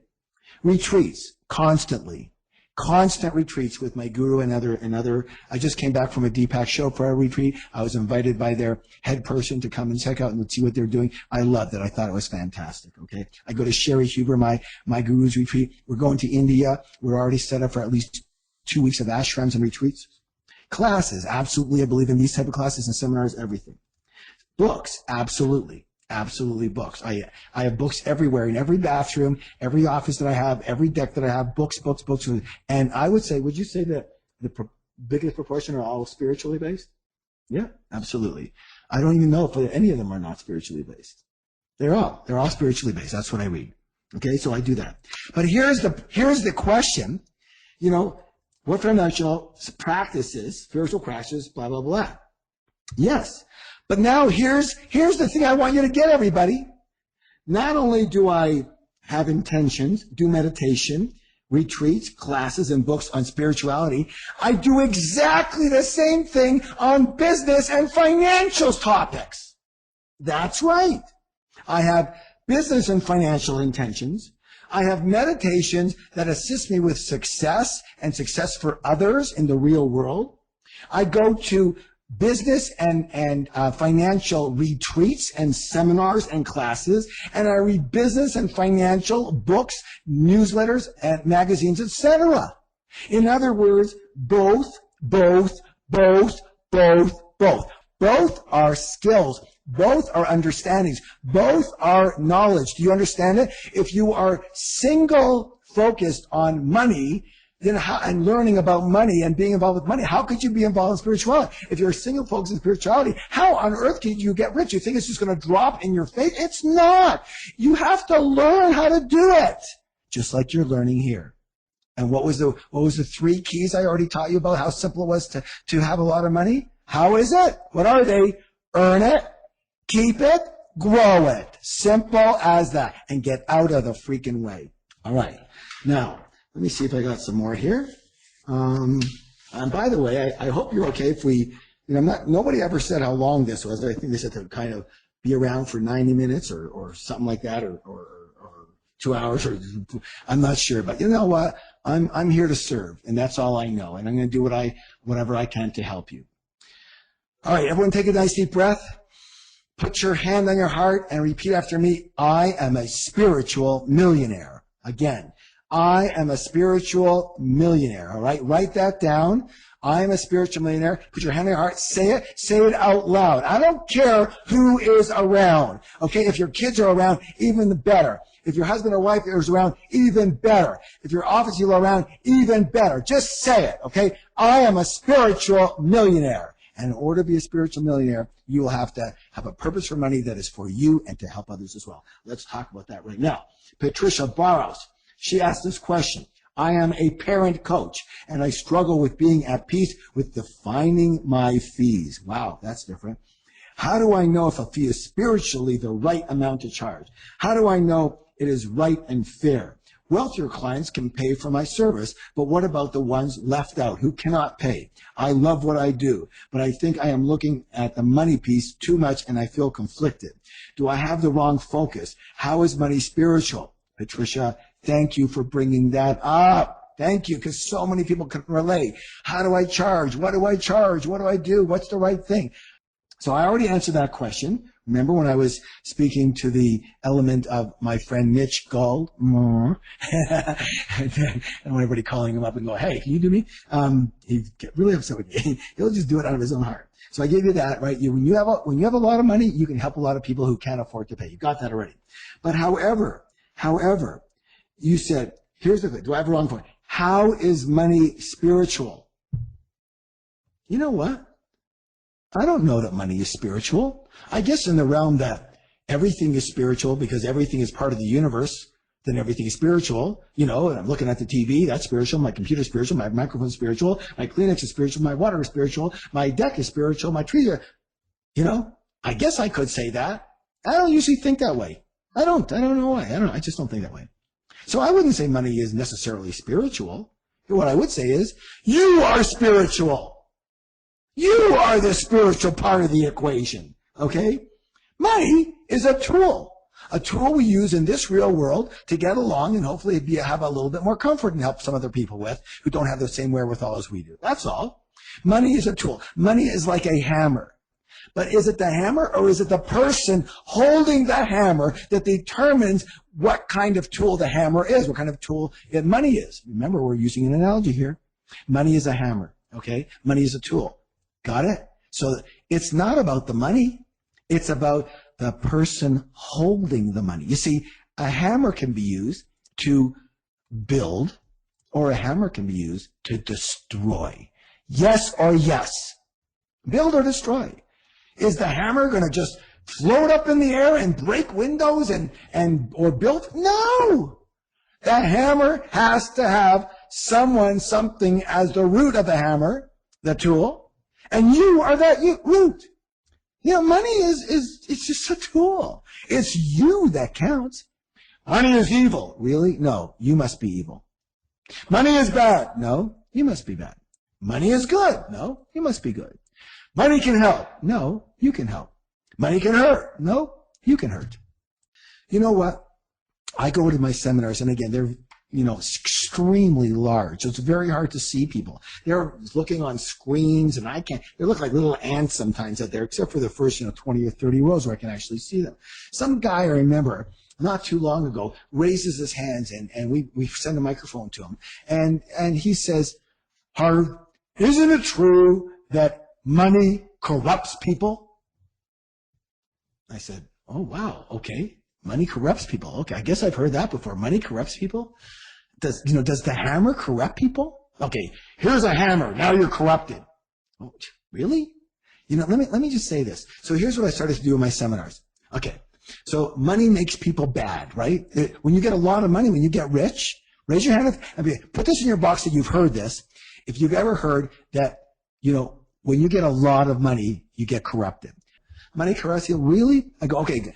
Retreats, constantly. Constant retreats with my guru and other. I just came back from a Deepak Chopra retreat. I was invited by their head person to come and check out and see what they're doing. I loved it. I thought it was fantastic. Okay. I go to Sherry Huber, my guru's retreat. We're going to India. We're already set up for at least 2 weeks of ashrams and retreats. Classes, absolutely. I believe in these type of classes and seminars, everything. Books, absolutely. Absolutely books. I have books everywhere, in every bathroom, every office that I have, every deck that I have, books. And I would you say that the biggest proportion are all spiritually based? Yeah, absolutely. I don't even know if any of them are not spiritually based. They're all spiritually based. That's what I read. Okay, so I do that. But here's the question, what financial practices, spiritual practices, blah, blah, blah. Yes. But now here's the thing I want you to get, everybody. Not only do I have intentions, do meditation, retreats, classes, and books on spirituality, I do exactly the same thing on business and financial topics. That's right. I have business and financial intentions. I have meditations that assist me with success and success for others in the real world. I go to business and financial retreats and seminars and classes, and I read business and financial books, newsletters, and magazines, etc. In other words, both are skills. Both are understandings. Both are knowledge. Do you understand it? If you are single focused on money, and learning about money and being involved with money, how could you be involved in spirituality? If you're single focused in spirituality, how on earth can you get rich? You think it's just going to drop in your face? It's not. You have to learn how to do it, just like you're learning here. And what was the 3 keys I already taught you about? How simple it was to have a lot of money? How is it? What are they? Earn it, keep it, grow it. Simple as that. And get out of the freaking way. All right. Now, let me see if I got some more here. And by the way, I hope you're okay if nobody ever said how long this was. I think they said to kind of be around for 90 minutes or something like that, or 2 hours, or I'm not sure. But you know what? I'm here to serve, and that's all I know. And I'm going to do whatever I can to help you. All right, everyone take a nice deep breath. Put your hand on your heart and repeat after me. I am a spiritual millionaire. Again. I am a spiritual millionaire. All right. Write that down. I am a spiritual millionaire. Put your hand on your heart. Say it. Say it out loud. I don't care who is around. Okay. If your kids are around, even better. If your husband or wife is around, even better. If your office people are around, even better. Just say it. Okay. I am a spiritual millionaire. And in order to be a spiritual millionaire, you will have to have a purpose for money that is for you and to help others as well. Let's talk about that right now. Patricia Barros. She asked this question. I am a parent coach, and I struggle with being at peace with defining my fees. Wow, that's different. How do I know if a fee is spiritually the right amount to charge? How do I know it is right and fair? Wealthier clients can pay for my service, but what about the ones left out who cannot pay? I love what I do, but I think I am looking at the money piece too much, and I feel conflicted. Do I have the wrong focus? How is money spiritual? Patricia, thank you for bringing that up. Thank you, because so many people can relate. How do I charge? What do I charge? What do I do? What's the right thing? So I already answered that question. Remember when I was speaking to the element of my friend Mitch Gold? And everybody calling him up and go, hey, can you do me? He'd get really upset with me. He'll just do it out of his own heart. So I gave you that, right? When you have a lot of money, you can help a lot of people who can't afford to pay. You got that already. But however, you said, here's the thing. Do I have a wrong point? How is money spiritual? You know what? I don't know that money is spiritual. I guess in the realm that everything is spiritual because everything is part of the universe, then everything is spiritual. You know, and I'm looking at the TV, that's spiritual. My computer's spiritual. My microphone's spiritual. My Kleenex is spiritual. My water is spiritual. My deck is spiritual. My trees are, you know, I guess I could say that. I don't usually think that way. I don't know why. I just don't think that way. So I wouldn't say money is necessarily spiritual. What I would say is, you are spiritual. You are the spiritual part of the equation. Okay? Money is a tool we use in this real world to get along and hopefully have a little bit more comfort and help some other people with who don't have the same wherewithal as we do. That's all. Money is a tool. Money is like a hammer. But is it the hammer or is it the person holding the hammer that determines what kind of tool the hammer is, what kind of tool money is? Remember, we're using an analogy here. Money is a hammer, okay? Money is a tool. Got it? So it's not about the money. It's about the person holding the money. You see, a hammer can be used to build or a hammer can be used to destroy. Yes or yes. Build or destroy. Is the hammer going to just float up in the air and break windows or build? No! The hammer has to have something as the root of the hammer, the tool, and you are that root. You know, money it's just a tool. It's you that counts. Money is evil. Really? No, you must be evil. Money is bad. No, you must be bad. Money is good. No, you must be good. Money can help. No, you can help. Money can hurt. No, you can hurt. You know what? I go to my seminars, and again, they're, extremely large. So it's very hard to see people. They're looking on screens, and they look like little ants sometimes out there, except for the first, 20 or 30 rows where I can actually see them. Some guy, I remember, not too long ago, raises his hands, and we send a microphone to him. And he says, Harv, isn't it true that money corrupts people? I said, oh, wow, okay. Money corrupts people. Okay, I guess I've heard that before. Money corrupts people? Does the hammer corrupt people? Okay, here's a hammer. Now you're corrupted. Oh, really? Let me just say this. So here's what I started to do in my seminars. Okay, so money makes people bad, right? When you get a lot of money, when you get rich, raise your hand. Put this in your box that you've heard this. If you've ever heard that, when you get a lot of money, you get corrupted. Money corrupts you? Really? I go, okay.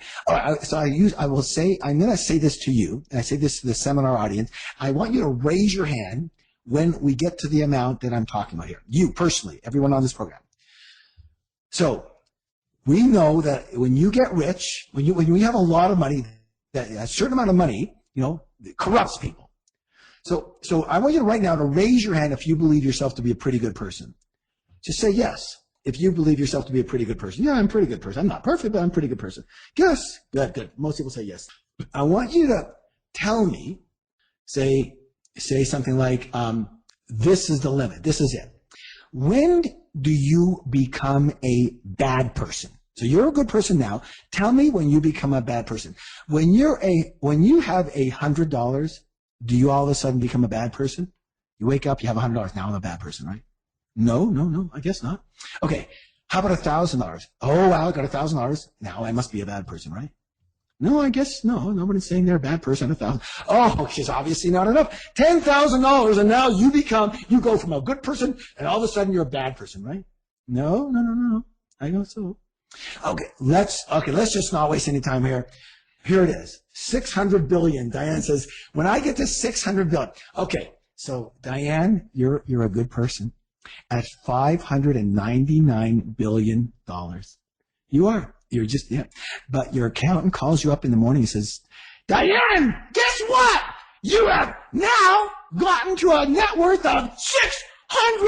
So I'm going to say this to you, and I say this to the seminar audience. I want you to raise your hand when we get to the amount that I'm talking about here. You personally, everyone on this program. So we know that when you get rich, when you have a lot of money, that a certain amount of money, it corrupts people. So I want you to right now to raise your hand if you believe yourself to be a pretty good person. Just say yes. If you believe yourself to be a pretty good person. Yeah, I'm a pretty good person. I'm not perfect, but I'm a pretty good person. Yes. Good. Most people say yes. I want you to tell me, say something like, this is the limit. This is it. When do you become a bad person? So you're a good person now. Tell me when you become a bad person. When you have $100, do you all of a sudden become a bad person? You wake up, you have $100. Now I'm a bad person, right? No, I guess not. Okay, how about $1,000? Oh, wow, I got $1,000. Now I must be a bad person, right? No, I guess no. Nobody's saying they're a bad person. 1,000. Oh, it's obviously not enough. $10,000, and now you go from a good person, and all of a sudden you're a bad person, right? No. I go so. Okay, let's just not waste any time here. Here it is, 600 billion. Diane says, when I get to 600 billion. Okay, so Diane, you're a good person. At $599 billion. You are. You're just, yeah. But your accountant calls you up in the morning and says, Diane, guess what? You have now gotten to a net worth of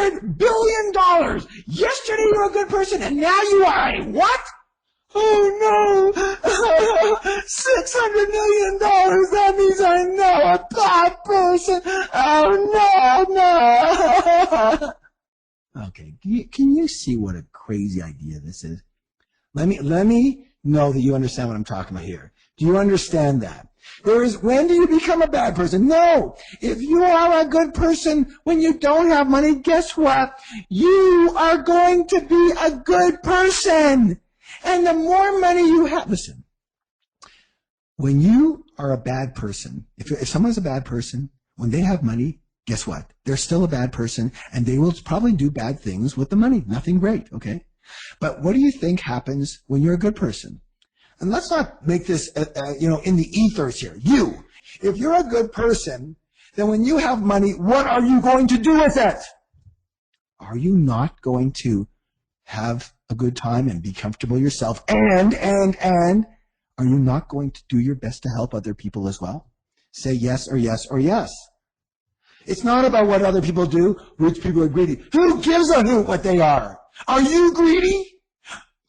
$600 billion. Yesterday you were a good person and now you are a what? Oh no! $600 million. That means I'm now a bad person. Oh no! Okay, can you see what a crazy idea this is? Let me know that you understand what I'm talking about here. Do you understand that? There is, when do you become a bad person? No. If you are a good person when you don't have money, guess what? You are going to be a good person. And the more money you have, listen, when you are a bad person, if someone's a bad person, when they have money, guess what? They're still a bad person, and they will probably do bad things with the money. Nothing great, okay? But what do you think happens when you're a good person? And let's not make this, in the ethers here. You, if you're a good person, then when you have money, what are you going to do with it? Are you not going to have a good time and be comfortable yourself? And are you not going to do your best to help other people as well? Say yes or yes or yes. It's not about what other people do. Rich people are greedy. Who gives a hoot what they are? Are you greedy?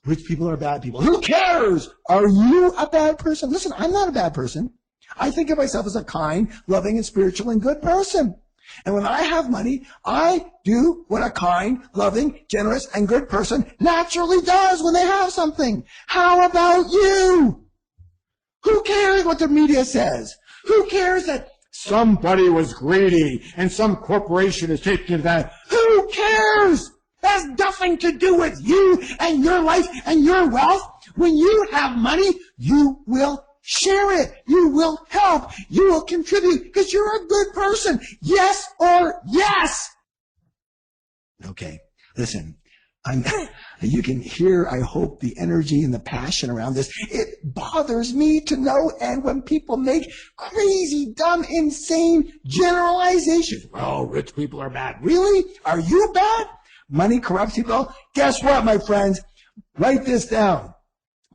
Rich people are bad people. Who cares? Are you a bad person? Listen, I'm not a bad person. I think of myself as a kind, loving, and spiritual and good person. And when I have money, I do what a kind, loving, generous, and good person naturally does when they have something. How about you? Who cares what the media says? Who cares that somebody was greedy and some corporation is taking advantage? Who cares? That's nothing to do with you and your life and your wealth. When you have money, you will share it. You will help. You will contribute because you're a good person. Yes or yes. Okay, listen. You can hear, I hope, the energy and the passion around this. It bothers me to know, and when people make crazy, dumb, insane generalizations. Well, rich people are bad. Really? Are you bad? Money corrupts people? Guess what, my friends? Write this down.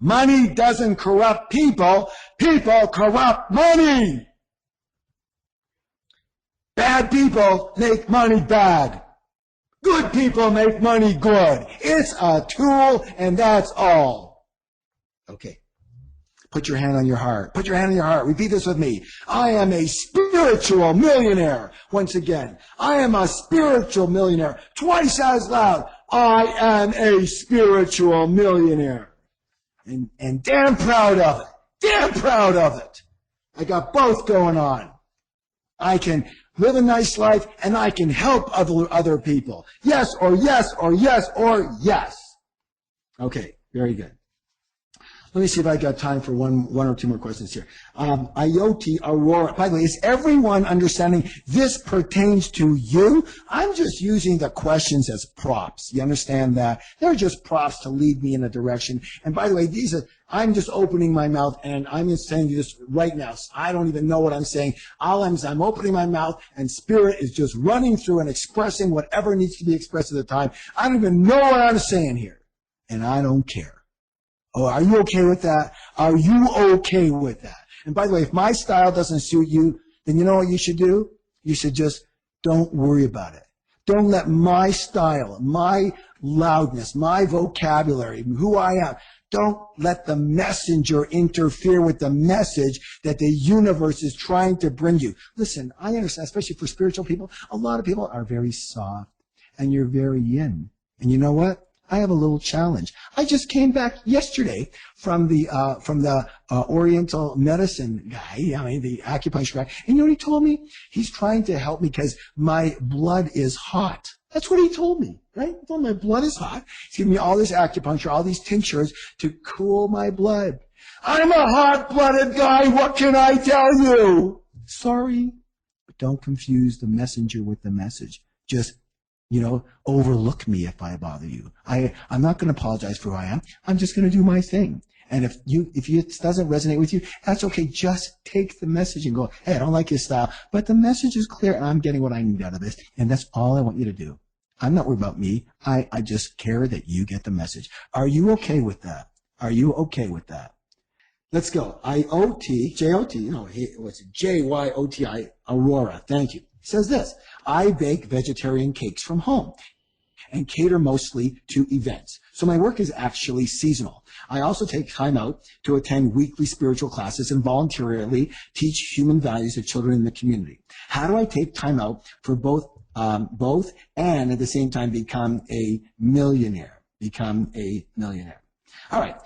Money doesn't corrupt people. People corrupt money. Bad people make money bad. Good people make money good. It's a tool, and that's all. Okay. Put your hand on your heart. Put your hand on your heart. Repeat this with me. I am a spiritual millionaire. Once again, I am a spiritual millionaire. Twice as loud. I am a spiritual millionaire. And damn proud of it. Damn proud of it. I got both going on. I can live a nice life, and I can help other people. Yes or yes or yes or yes. Okay, very good. Let me see if I got time for one or two more questions here. IoT Aurora. By the way, is everyone understanding this pertains to you? I'm just using the questions as props. You understand that? They're just props to lead me in a direction. And by the way, I'm just opening my mouth, and I'm just saying this right now. So I don't even know what I'm saying. I'm opening my mouth, and spirit is just running through and expressing whatever needs to be expressed at the time. I don't even know what I'm saying here, and I don't care. Oh, are you okay with that? Are you okay with that? And by the way, if my style doesn't suit you, then you know what you should do? You should just don't worry about it. Don't let my style, my loudness, my vocabulary, who I am, don't let the messenger interfere with the message that the universe is trying to bring you. Listen, I understand, especially for spiritual people, a lot of people are very soft, and you're very yin. And you know what? I have a little challenge. I just came back yesterday from the Oriental medicine guy, the acupuncture guy. And you know what he told me? He's trying to help me because my blood is hot. That's what he told me, right? He told me my blood is hot. He's giving me all this acupuncture, all these tinctures to cool my blood. I'm a hot-blooded guy. What can I tell you? Sorry, but don't confuse the messenger with the message. Just overlook me if I bother you. I'm not going to apologize for who I am. I'm just going to do my thing. And if it doesn't resonate with you, that's okay. Just take the message and go, hey, I don't like your style, but the message is clear and I'm getting what I need out of this. And that's all I want you to do. I'm not worried about me. I just care that you get the message. Are you okay with that? Are you okay with that? Let's go. J-O-T, what's it? J-Y-O-T-I, Aurora. Thank you. It says this. I bake vegetarian cakes from home and cater mostly to events. So my work is actually seasonal. I also take time out to attend weekly spiritual classes and voluntarily teach human values to children in the community. How do I take time out for both and at the same time become a millionaire? All right.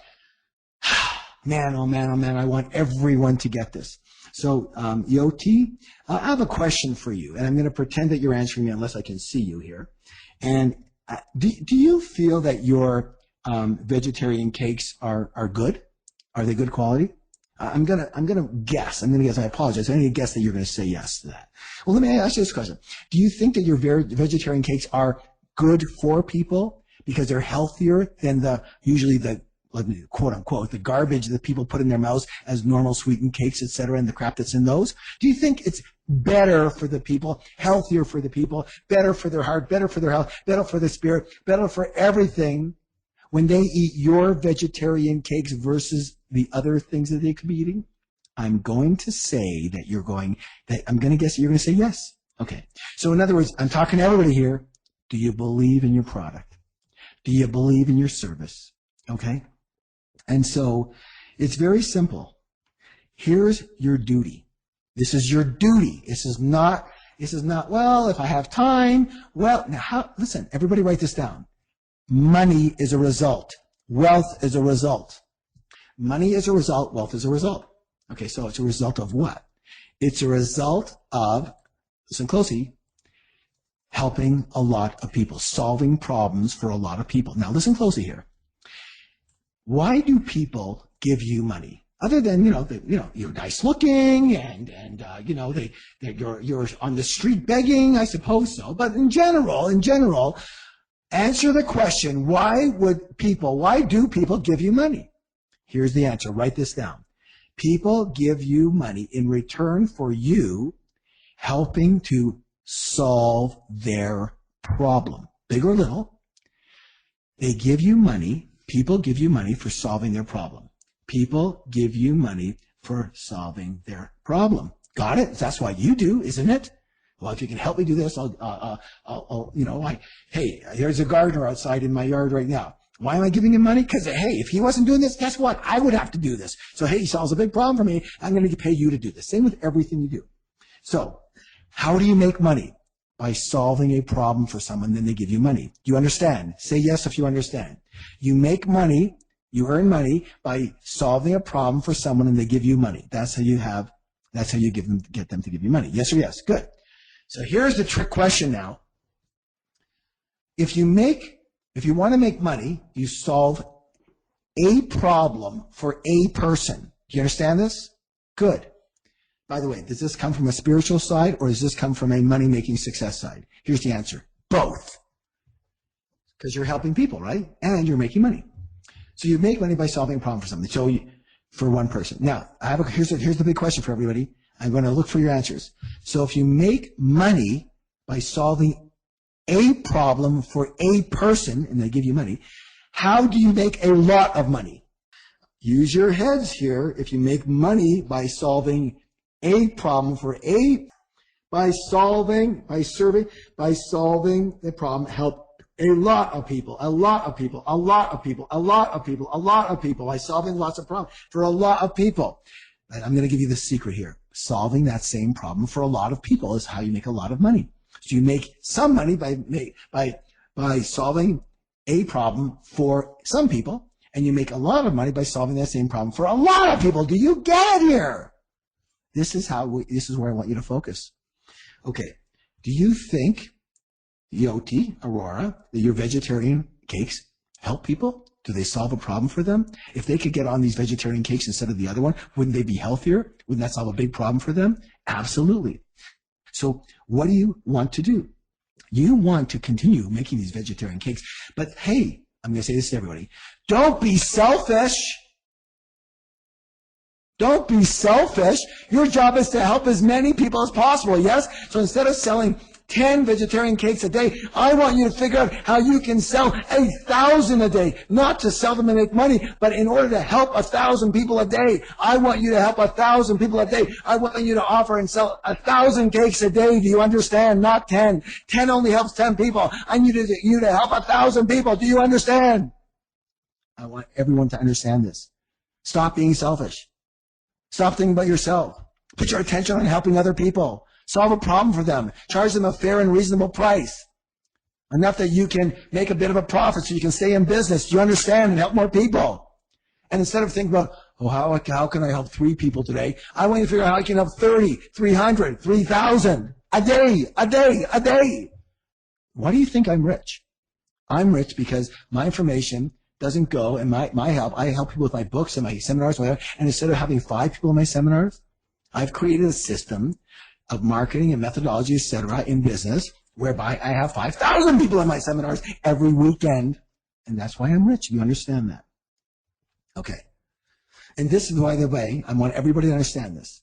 Man, oh man, oh man, I want everyone to get this. So, Yoti, I have a question for you, and I'm going to pretend that you're answering me unless I can see you here. And do you feel that your vegetarian cakes are good? Are they good quality? I'm gonna guess. I apologize. I'm gonna guess that you're gonna say yes to that. Well, let me ask you this question: do you think that your vegetarian cakes are good for people because they're healthier than usually the quote unquote the garbage that people put in their mouths as normal sweetened cakes, etc., and the crap that's in those? Do you think it's better for the people, healthier for the people, better for their heart, better for their health, better for their spirit, better for everything when they eat your vegetarian cakes versus the other things that they could be eating? I'm going to say that I'm going to guess that you're going to say yes. Okay. So in other words, I'm talking to everybody here. Do you believe in your product? Do you believe in your service? Okay. And so it's very simple. Here's your duty. This is your duty. This is not, well, if I have time, well, now listen, everybody write this down. Money is a result. Wealth is a result. Money is a result. Wealth is a result. Okay, so it's a result of what? It's a result of, listen closely, helping a lot of people, solving problems for a lot of people. Now listen closely here. Why do people give you money? Other than, you're nice looking and you're on the street begging, I suppose so. But in general, answer the question, why do people give you money? Here's the answer. Write this down. People give you money in return for you helping to solve their problem. Big or little, they give you money. People give you money for solving their problem. People give you money for solving their problem. Got it? That's what you do, isn't it? Well, if you can help me do this, hey, there's a gardener outside in my yard right now. Why am I giving him money? Because, hey, if he wasn't doing this, guess what? I would have to do this. So, hey, he solves a big problem for me. I'm going to pay you to do this. Same with everything you do. So, how do you make money? By solving a problem for someone, then they give you money. Do you understand? Say yes if you understand. You make money, you earn money by solving a problem for someone, and they give you money. That's how you get them to give you money. Yes or yes? Good. So here's the trick question now. If you want to make money, you solve a problem for a person. Do you understand this? Good. By the way, does this come from a spiritual side or does this come from a money-making success side? Here's the answer. Both. Because you're helping people, right? And you're making money. So you make money by solving a problem for something. So for one person. Now, here's the big question for everybody. I'm going to look for your answers. So if you make money by solving a problem for a person, and they give you money, how do you make a lot of money? Use your heads here. If you make money by solving a problem by solving the problem, help a lot of people by solving lots of problems for a lot of people. And I'm going to give you the secret here. Solving that same problem for a lot of people is how you make a lot of money. So you make some money by solving a problem for some people, and you make a lot of money by solving that same problem for a lot of people. Do you get it here? This is where I want you to focus. Okay. Do you think, Yoti, Aurora, that your vegetarian cakes help people? Do they solve a problem for them? If they could get on these vegetarian cakes instead of the other one, wouldn't they be healthier? Wouldn't that solve a big problem for them? Absolutely. So what do you want to do? You want to continue making these vegetarian cakes. But hey, I'm going to say this to everybody. Don't be selfish. Don't be selfish. Your job is to help as many people as possible, yes? So instead of selling 10 vegetarian cakes a day, I want you to figure out how you can sell 1,000 a day. Not to sell them and make money, but in order to help 1,000 people a day. I want you to help 1,000 people a day. I want you to offer and sell 1,000 cakes a day. Do you understand? Not 10. 10 only helps 10 people. I need you to help 1,000 people. Do you understand? I want everyone to understand this. Stop being selfish. Stop thinking about yourself. Put your attention on helping other people. Solve a problem for them. Charge them a fair and reasonable price. Enough that you can make a bit of a profit so you can stay in business. You understand and help more people. And instead of thinking about, Oh, how can I help 3 people today? I want to figure out how I can help 30, 300, 3,000 a day. Why do you think I'm rich? I'm rich because my information doesn't go, and my help, I help people with my books and my seminars, whatever, and instead of having 5 people in my seminars, I've created a system of marketing and methodology, etc., in business, whereby I have 5,000 people in my seminars every weekend, and that's why I'm rich. You understand that? Okay. And this is, by the way, I want everybody to understand this.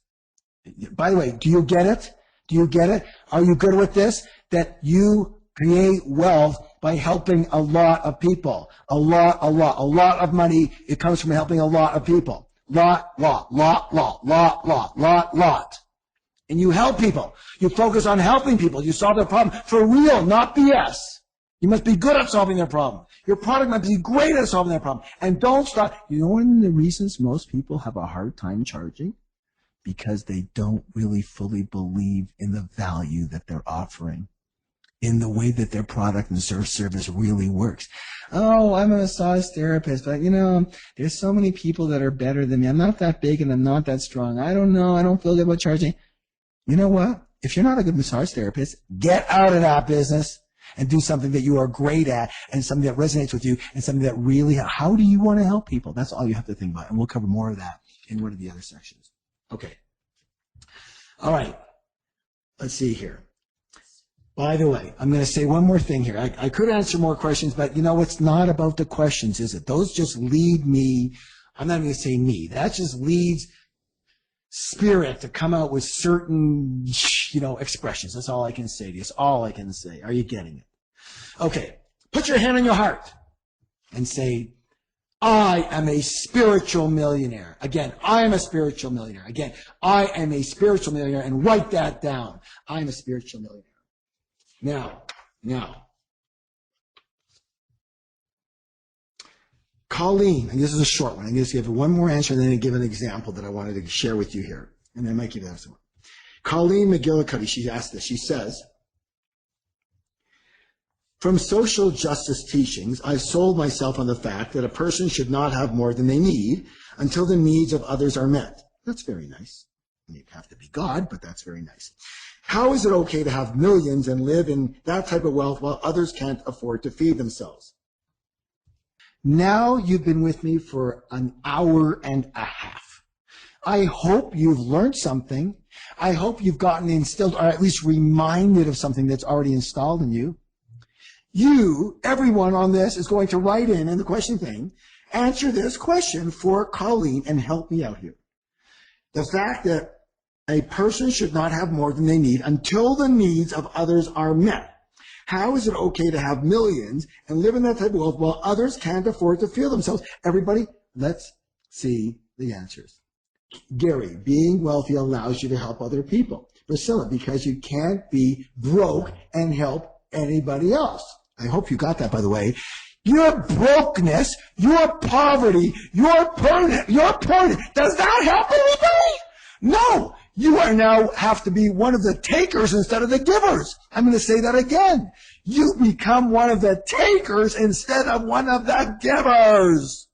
By the way, do you get it? Do you get it? Are you good with this? That you create wealth by helping a lot of people. A lot of money. It comes from helping a lot of people. Lot. And you help people. You focus on helping people. You solve their problem for real, not BS. You must be good at solving their problem. Your product must be great at solving their problem. And don't stop. You know one of the reasons most people have a hard time charging? Because they don't really fully believe in the value that they're offering, in the way that their product and service really works. Oh, I'm a massage therapist, but there's so many people that are better than me. I'm not that big and I'm not that strong. I don't know. I don't feel good about charging. You know what? If you're not a good massage therapist, get out of that business and do something that you are great at and something that resonates with you and something that really, how do you want to help people? That's all you have to think about. And we'll cover more of that in one of the other sections. Okay. All right. Let's see here. By the way, I'm going to say one more thing here. I could answer more questions, but it's not about the questions, is it? Those just lead me. I'm not even going to say me. That just leads spirit to come out with certain, expressions. That's all I can say to you. It's all I can say. Are you getting it? Okay. Put your hand on your heart and say, I am a spiritual millionaire. Again, I am a spiritual millionaire. Again, I am a spiritual millionaire, and write that down. I am a spiritual millionaire. Now, Colleen, and this is a short one. I'm going to give one more answer and then give an example that I wanted to share with you here. And then I might give that one. Colleen McGillicuddy, she asked this. She says, from social justice teachings, I've sold myself on the fact that a person should not have more than they need until the needs of others are met. That's very nice. You have to be God, but that's very nice. How is it okay to have millions and live in that type of wealth while others can't afford to feed themselves? Now you've been with me for an hour and a half. I hope you've learned something. I hope you've gotten instilled, or at least reminded of something that's already installed in you. You, everyone on this, is going to write in the question thing, answer this question for Colleen and help me out here. The fact that a person should not have more than they need until the needs of others are met. How is it okay to have millions and live in that type of wealth while others can't afford to feed themselves? Everybody, let's see the answers. Gary, being wealthy allows you to help other people. Priscilla, because you can't be broke and help anybody else. I hope you got that, by the way. Your brokenness, your poverty, your poorness, does that help anybody? No. You are now have to be one of the takers instead of the givers. I'm going to say that again. You become one of the takers instead of one of the givers.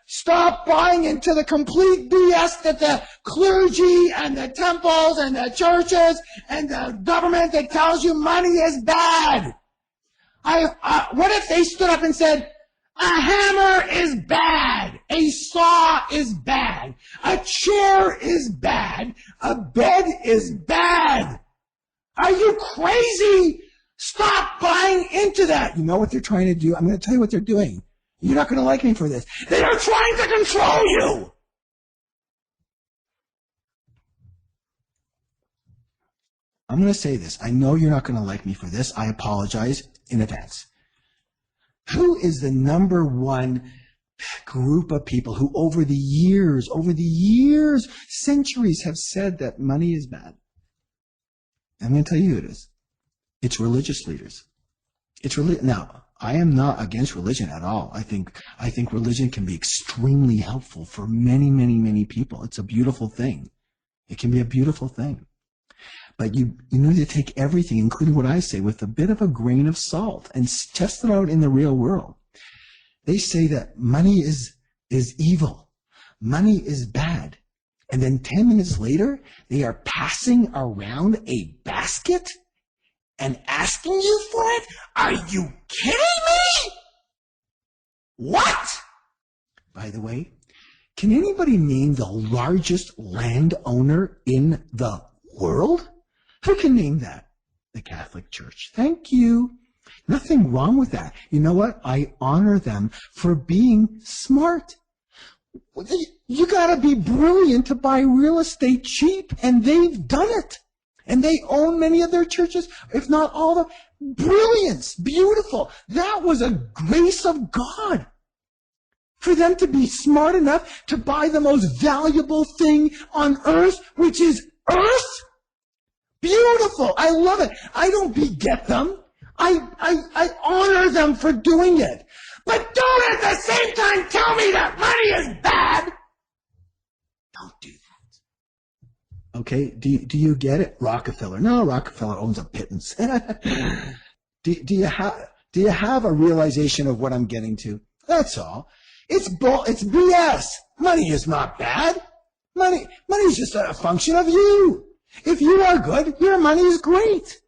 Stop buying into the complete BS that the clergy and the temples and the churches and the government that tells you money is bad. What if they stood up and said, a hammer is bad. A saw is bad. A chair is bad. A bed is bad. Are you crazy? Stop buying into that. You know what they're trying to do? I'm going to tell you what they're doing. You're not going to like me for this. They are trying to control you. I'm going to say this. I know you're not going to like me for this. I apologize in advance. Who is the number one group of people who over the years, centuries have said that money is bad? I'm going to tell you who it is. It's religious leaders. Now, I am not against religion at all. I think religion can be extremely helpful for many, many, many people. It's a beautiful thing. It can be a beautiful thing. But you need to take everything, including what I say, with a bit of a grain of salt and test it out in the real world. They say that money is evil. money is bad. And then 10 minutes later, they are passing around a basket and asking you for it? Are you kidding me? What? By the way, can anybody name the largest landowner in the world? Who can name that? The Catholic Church. Thank you. Nothing wrong with that. You know what? I honor them for being smart. You gotta be brilliant to buy real estate cheap, and they've done it. And they own many of their churches, if not all of them. Brilliance, beautiful. That was a grace of God. For them to be smart enough to buy the most valuable thing on earth, which is earth. Beautiful. I love it. I don't beget them. I honor them for doing it. But don't at the same time tell me that money is bad. Don't do that. Okay? Do you get it? Rockefeller. No, Rockefeller owns a pittance. do you have a realization of what I'm getting to? That's all. It's BS. Money is not bad. Money is just a function of you. If you are good, your money is great.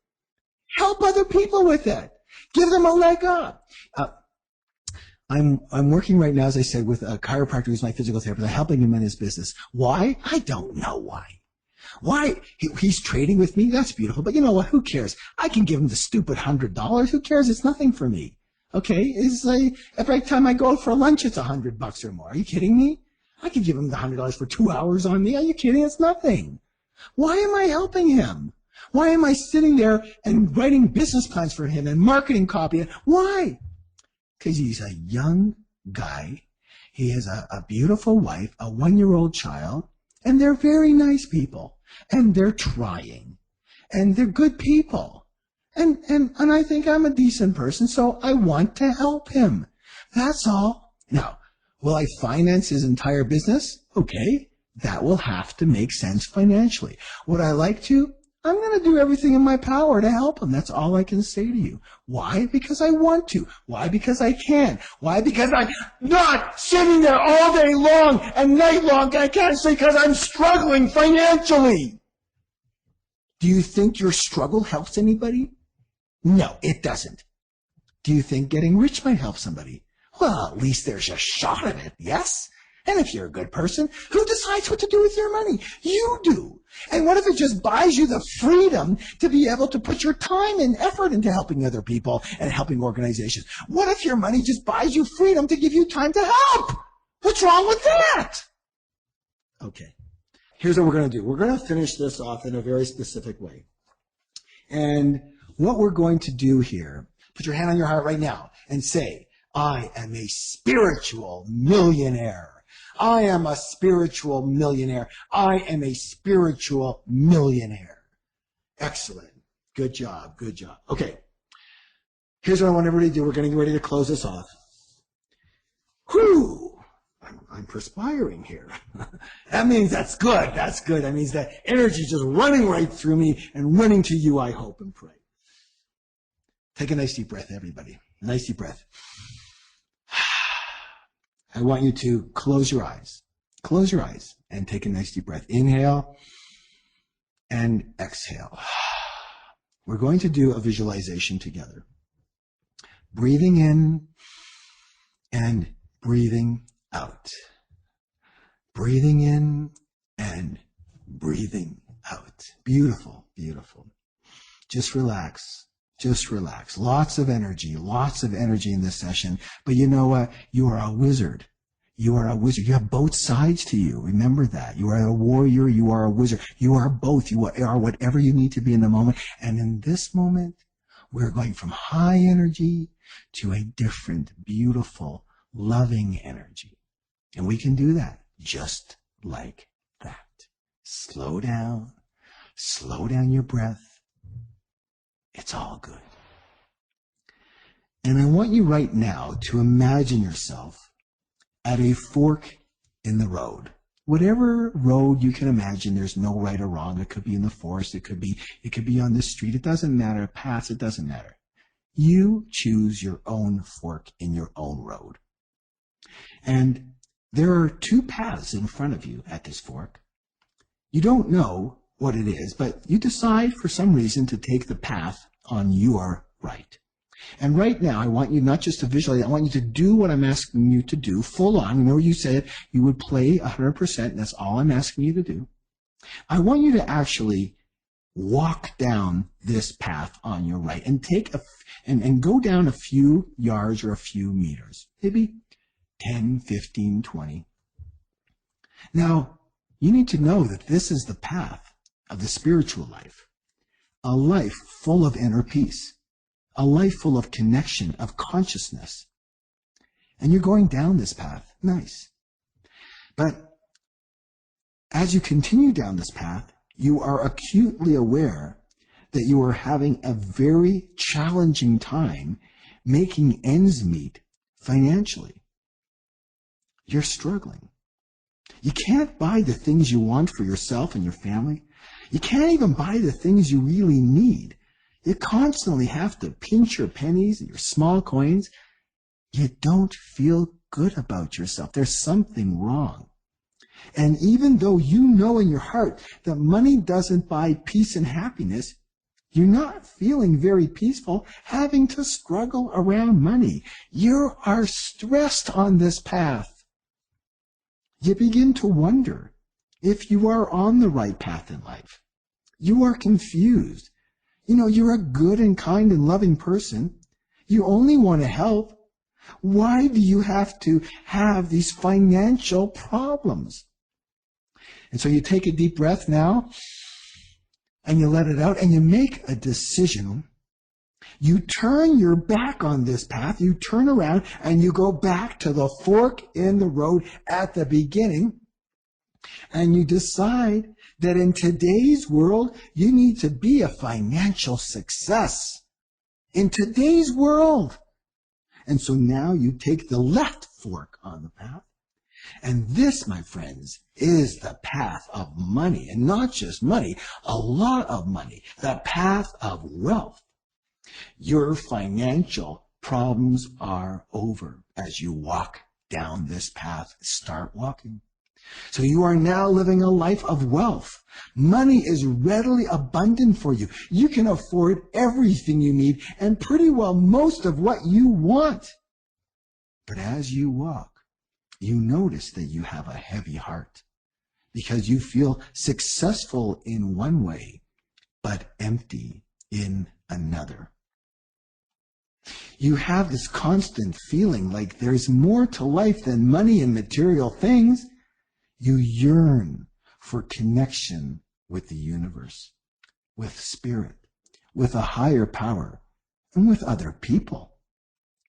Help other people with it. Give them a leg up. I'm working right now, as I said, with a chiropractor who's my physical therapist. I'm helping him in his business. Why? I don't know why. Why? He's trading with me. That's beautiful. But you know what? Who cares? I can give him the stupid $100. Who cares? It's nothing for me. Okay? It's like every time I go out for lunch, it's $100 or more. Are you kidding me? I could give him the $100 for 2 hours on me. Are you kidding? It's nothing. Why am I helping him? Why am I sitting there and writing business plans for him and marketing copy? Why? Because he's a young guy. He has a beautiful wife, a 1-year-old child, and they're very nice people. And they're trying. And they're good people. And I think I'm a decent person, so I want to help him. That's all. Now, will I finance his entire business? Okay. That will have to make sense financially. Would I like to? I'm going to do everything in my power to help him. That's all I can say to you. Why? Because I want to. Why? Because I can. Why? Because I'm not sitting there all day long and night long. I can't say because I'm struggling financially. Do you think your struggle helps anybody? No, it doesn't. Do you think getting rich might help somebody? Well, at least there's a shot at it, yes? And if you're a good person, who decides what to do with your money? You do. And what if it just buys you the freedom to be able to put your time and effort into helping other people and helping organizations? What if your money just buys you freedom to give you time to help? What's wrong with that? Okay. Here's what we're going to do. We're going to finish this off in a very specific way. And what we're going to do here, put your hand on your heart right now and say, I am a spiritual millionaire. I am a spiritual millionaire. I am a spiritual millionaire. Excellent. Good job. Good job. Okay. Here's what I want everybody to do. We're getting ready to close this off. Whew. I'm perspiring here. That means that's good. That's good. That means that energy just running right through me and running to you, I hope and pray. Take a nice deep breath, everybody. Nice deep breath. I want you to close your eyes. Close your eyes and take a nice deep breath. Inhale and exhale. We're going to do a visualization together. Breathing in and breathing out. Breathing in and breathing out. Beautiful, beautiful. Just relax. Just relax. Lots of energy in this session. But you know what? You are a wizard. You are a wizard. You have both sides to you. Remember that. You are a warrior. You are a wizard. You are both. You are whatever you need to be in the moment. And in this moment, we're going from high energy to a different, beautiful, loving energy. And we can do that just like that. Slow down your breath. It's all good. And I want you right now to imagine yourself at a fork in the road. Whatever road you can imagine, there's no right or wrong. It could be in the forest. It could be on the street. It doesn't matter. Paths, it doesn't matter. You choose your own fork in your own road. And there are two paths in front of you at this fork. You don't know what it is, but you decide for some reason to take the path on your right. And right now, I want you not just to visualize, I want you to do what I'm asking you to do full on. Remember you said you would play 100%, and that's all I'm asking you to do. I want you to actually walk down this path on your right and and go down a few yards or a few meters, maybe 10, 15, 20. Now, you need to know that this is the path of the spiritual life, a life full of inner peace, a life full of connection, of consciousness. And you're going down this path. Nice. But as you continue down this path, you are acutely aware that you are having a very challenging time making ends meet financially. You're struggling. You can't buy the things you want for yourself and your family. You can't even buy the things you really need. You constantly have to pinch your pennies and your small coins. You don't feel good about yourself. There's something wrong. And even though you know in your heart that money doesn't buy peace and happiness, you're not feeling very peaceful having to struggle around money. You are stressed on this path. You begin to wonder if you are on the right path in life. You are confused. You know, you're a good and kind and loving person. You only want to help. Why do you have to have these financial problems? And so you take a deep breath now, and you let it out, and you make a decision. You turn your back on this path, you turn around, and you go back to the fork in the road at the beginning, and you decide that in today's world, you need to be a financial success. In today's world. And so now you take the left fork on the path. And this, my friends, is the path of money. And not just money, a lot of money. The path of wealth. Your financial problems are over as you walk down this path. Start walking. So you are now living a life of wealth. Money is readily abundant for you. You can afford everything you need and pretty well most of what you want. But as you walk, you notice that you have a heavy heart because you feel successful in one way, but empty in another. You have this constant feeling like there's more to life than money and material things. You yearn for connection with the universe, with spirit, with a higher power, and with other people.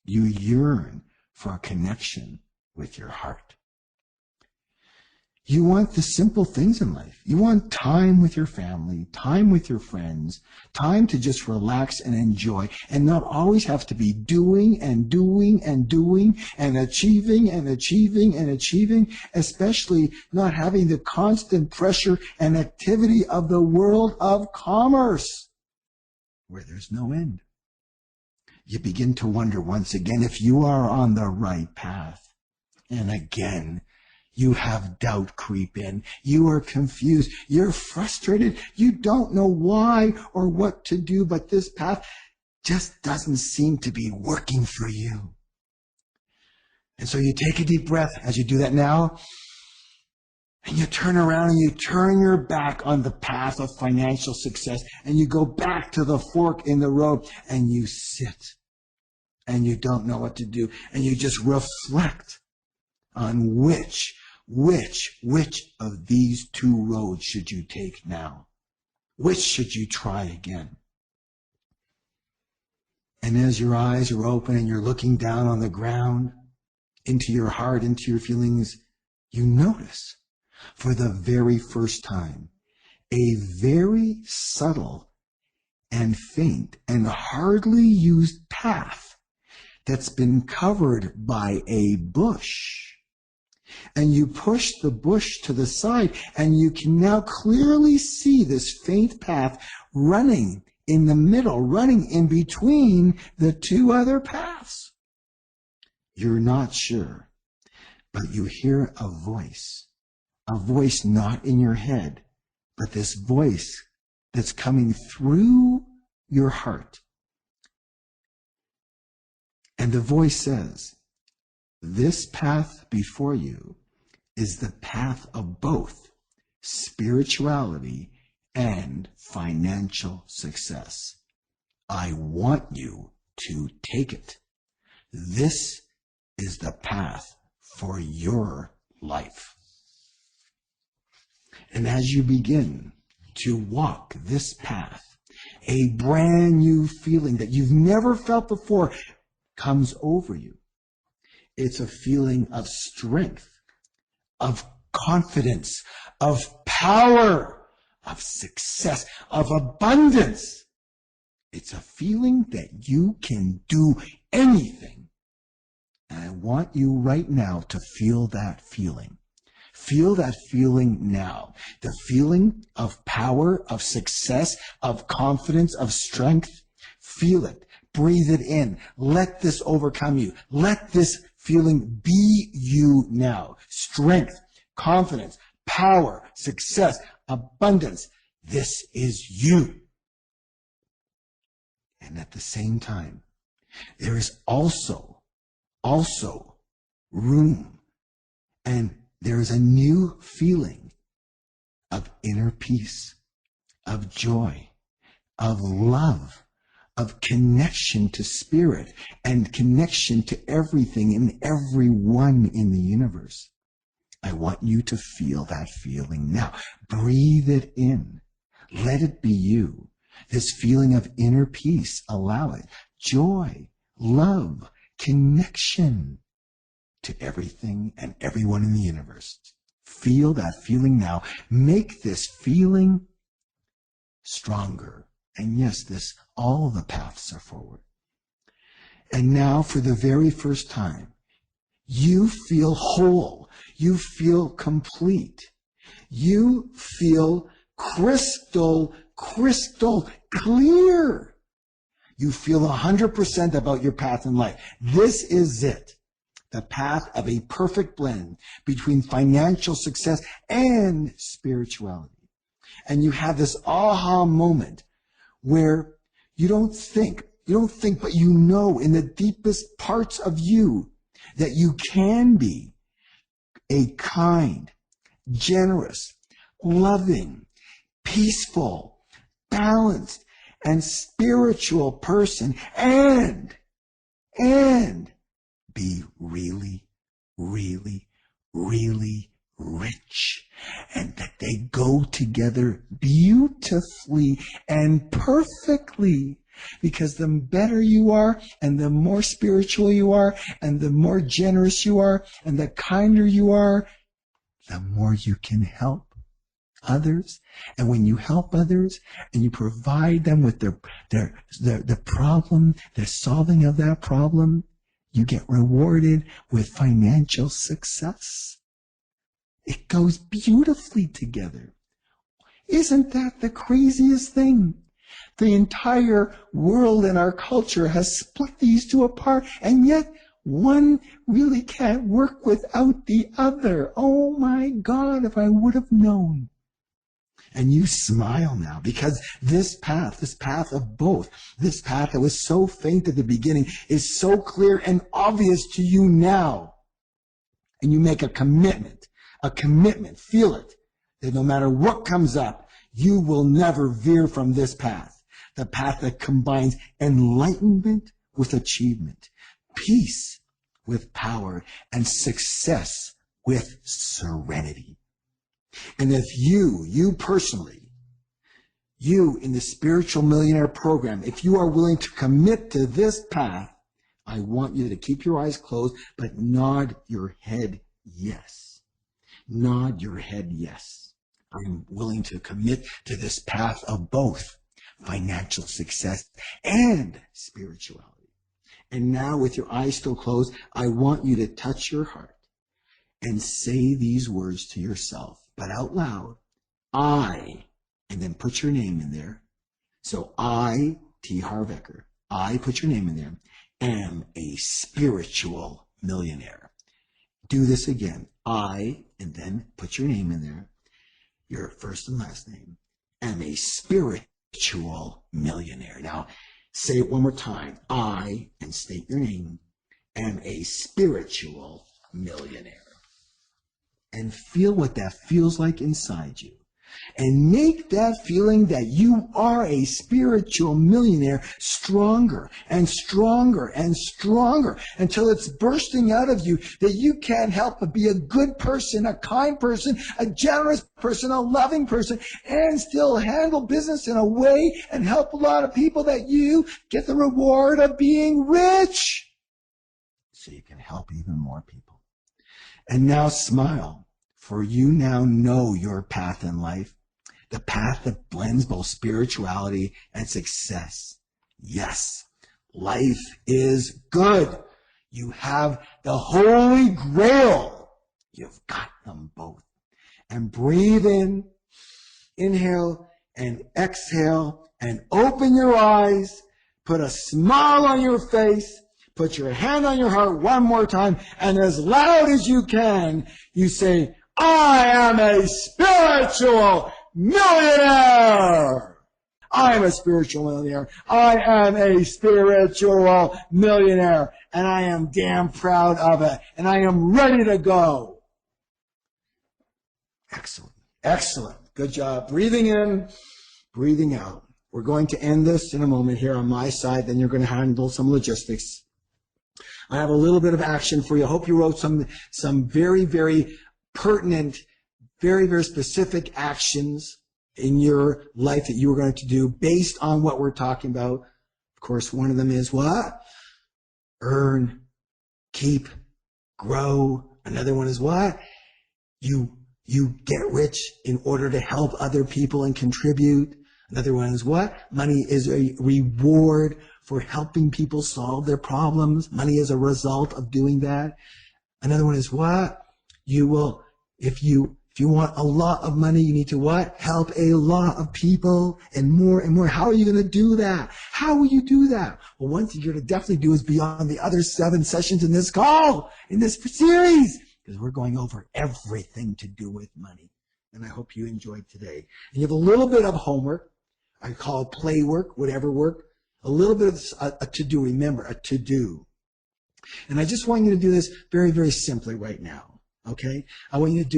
You yearn for a connection with your heart. You want the simple things in life. You want time with your family, time with your friends, time to just relax and enjoy and not always have to be doing and doing and doing and achieving and achieving and achieving, especially not having the constant pressure and activity of the world of commerce where there's no end. You begin to wonder once again if you are on the right path. And again, you have doubt creep in. You are confused. You're frustrated. You don't know why or what to do, but this path just doesn't seem to be working for you. And so you take a deep breath as you do that now, and you turn around and you turn your back on the path of financial success, and you go back to the fork in the road, and you sit, and you don't know what to do, and you just reflect on which of these two roads should you take now? Which should you try again? And as your eyes are open and you're looking down on the ground, into your heart, into your feelings, you notice for the very first time a very subtle and faint and hardly used path that's been covered by a bush. And you push the bush to the side, and you can now clearly see this faint path running in the middle, running in between the two other paths. You're not sure, but you hear a voice not in your head, but this voice that's coming through your heart. And the voice says, this path before you is the path of both spirituality and financial success. I want you to take it. This is the path for your life. And as you begin to walk this path, a brand new feeling that you've never felt before comes over you. It's a feeling of strength, of confidence, of power, of success, of abundance. It's a feeling that you can do anything. And I want you right now to feel that feeling. Feel that feeling now. The feeling of power, of success, of confidence, of strength. Feel it. Breathe it in. Let this overcome you. Let this feeling be you now. Strength, confidence, power, success, abundance. This is you. And at the same time, there is also room, and there is a new feeling of inner peace, of joy, of love, of connection to spirit and connection to everything and everyone in the universe. I want you to feel that feeling now. Breathe it in. Let it be you. This feeling of inner peace, allow it. Joy, love, connection to everything and everyone in the universe. Feel that feeling now. Make this feeling stronger. And yes, all the paths are forward. And now for the very first time, you feel whole. You feel complete. You feel crystal clear. You feel 100% about your path in life. This is it. The path of a perfect blend between financial success and spirituality. And you have this aha moment where you don't think, but you know in the deepest parts of you that you can be a kind, generous, loving, peaceful, balanced, and spiritual person and be really, really, really rich, and that they go together beautifully and perfectly, because the better you are and the more spiritual you are and the more generous you are and the kinder you are, the more you can help others. And when you help others and you provide them with the problem, the solving of that problem, you get rewarded with financial success. It goes beautifully together. Isn't that the craziest thing? The entire world and our culture has split these two apart, and yet one really can't work without the other. Oh my God, if I would have known. And you smile now, because this path of both, this path that was so faint at the beginning is so clear and obvious to you now. And you make a commitment, feel it, that no matter what comes up, you will never veer from this path. The path that combines enlightenment with achievement, peace with power, and success with serenity. And if you personally, you in the Spiritual Millionaire Program, if you are willing to commit to this path, I want you to keep your eyes closed, but nod your head yes. Nod your head yes. I'm willing to commit to this path of both financial success and spirituality. And now, with your eyes still closed, I want you to touch your heart and say these words to yourself, but out loud. I, and then put your name in there. So I, T. Harv Eker, I, put your name in there, am a spiritual millionaire. do this again. I, and then put your name in there, your first and last name, am a spiritual millionaire. Now, say it one more time. I, and state your name, am a spiritual millionaire. And feel what that feels like inside you. And make that feeling that you are a spiritual millionaire stronger and stronger and stronger until it's bursting out of you that you can't help but be a good person, a kind person, a generous person, a loving person, and still handle business in a way and help a lot of people that you get the reward of being rich. So you can help even more people. And now smile. For you now know your path in life, the path that blends both spirituality and success. Yes, life is good. You have the Holy Grail. You've got them both. And breathe in, inhale, and exhale, and open your eyes. Put a smile on your face. Put your hand on your heart one more time, and as loud as you can, you say, I am a spiritual millionaire. I am a spiritual millionaire. I am a spiritual millionaire. And I am damn proud of it. And I am ready to go. Excellent. Excellent. Good job. Breathing in, breathing out. We're going to end this in a moment here on my side. Then you're going to handle some logistics. I have a little bit of action for you. I hope you wrote some very, very pertinent, very, very specific actions in your life that you were going to do based on what we're talking about. Of course, one of them is what? Earn, keep, grow. Another one is what? You get rich in order to help other people and contribute. Another one is what? Money is a reward for helping people solve their problems. Money is a result of doing that. Another one is what? You will, if you want a lot of money, you need to what? Help a lot of people and more and more. How are you going to do that? How will you do that? Well, one thing you're going to definitely do is be on the other 7 sessions in this call, in this series, because we're going over everything to do with money. And I hope you enjoyed today. And you have a little bit of homework. I call it play work, whatever work. A little bit of a to-do. Remember, a to-do. And I just want you to do this very, very simply right now. Okay? I want you to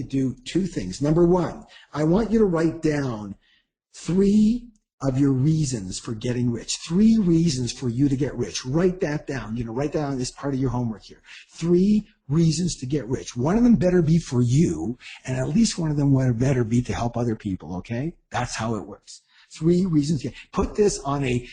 do 2 things. Number 1, I want you to write down 3 of your reasons for getting rich. 3 reasons for you to get rich. Write that down. Write that down as part of your homework here. 3 reasons to get rich. One of them better be for you, and at least one of them better be to help other people, okay? That's how it works. 3 reasons. Put this on a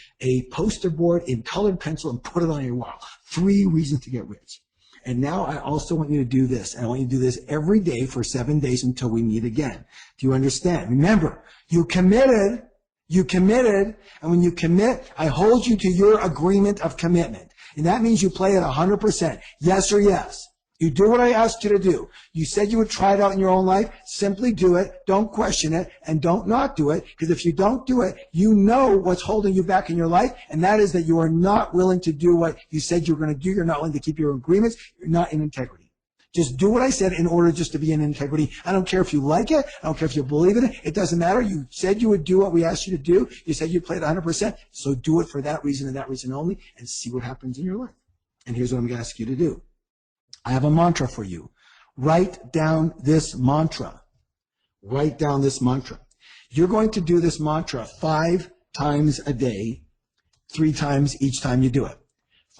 poster board in colored pencil and put it on your wall. 3 reasons to get rich. And now I also want you to do this. And I want you to do this every day for 7 days until we meet again. Do you understand? Remember, you committed. And when you commit, I hold you to your agreement of commitment. And that means you play it 100%. Yes or yes. You do what I asked you to do. You said you would try it out in your own life. Simply do it. Don't question it. And don't not do it. Because if you don't do it, you know what's holding you back in your life. And that is that you are not willing to do what you said you were going to do. You're not willing to keep your agreements. You're not in integrity. Just do what I said in order just to be in integrity. I don't care if you like it. I don't care if you believe in it. It doesn't matter. You said you would do what we asked you to do. You said you'd play it 100%. So do it for that reason and that reason only and see what happens in your life. And here's what I'm going to ask you to do. I have a mantra for you. Write down this mantra. Write down this mantra. You're going to do this mantra 5 times a day, 3 times each time you do it.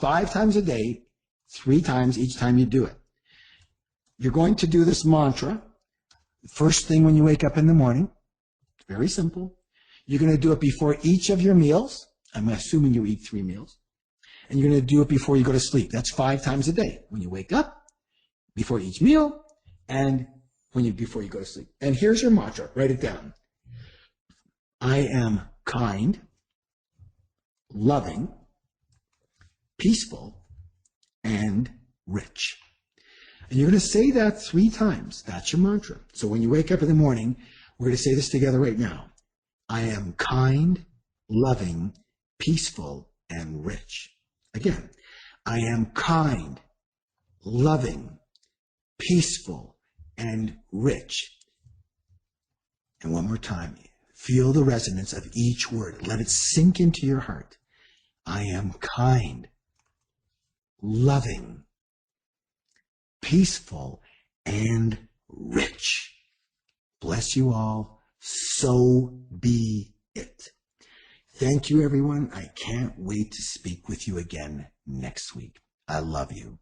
5 times a day, 3 times each time you do it. You're going to do this mantra first thing when you wake up in the morning. It's very simple. You're going to do it before each of your meals. I'm assuming you eat 3 meals. And you're going to do it before you go to sleep. That's 5 times a day. When you wake up, before each meal, and before you go to sleep. And here's your mantra. Write it down. I am kind, loving, peaceful, and rich. And you're going to say that 3 times. That's your mantra. So when you wake up in the morning, we're going to say this together right now. I am kind, loving, peaceful, and rich. Again, I am kind, loving, peaceful, and rich. And one more time, feel the resonance of each word. Let it sink into your heart. I am kind, loving, peaceful, and rich. Bless you all. So be it. Thank you, everyone. I can't wait to speak with you again next week. I love you.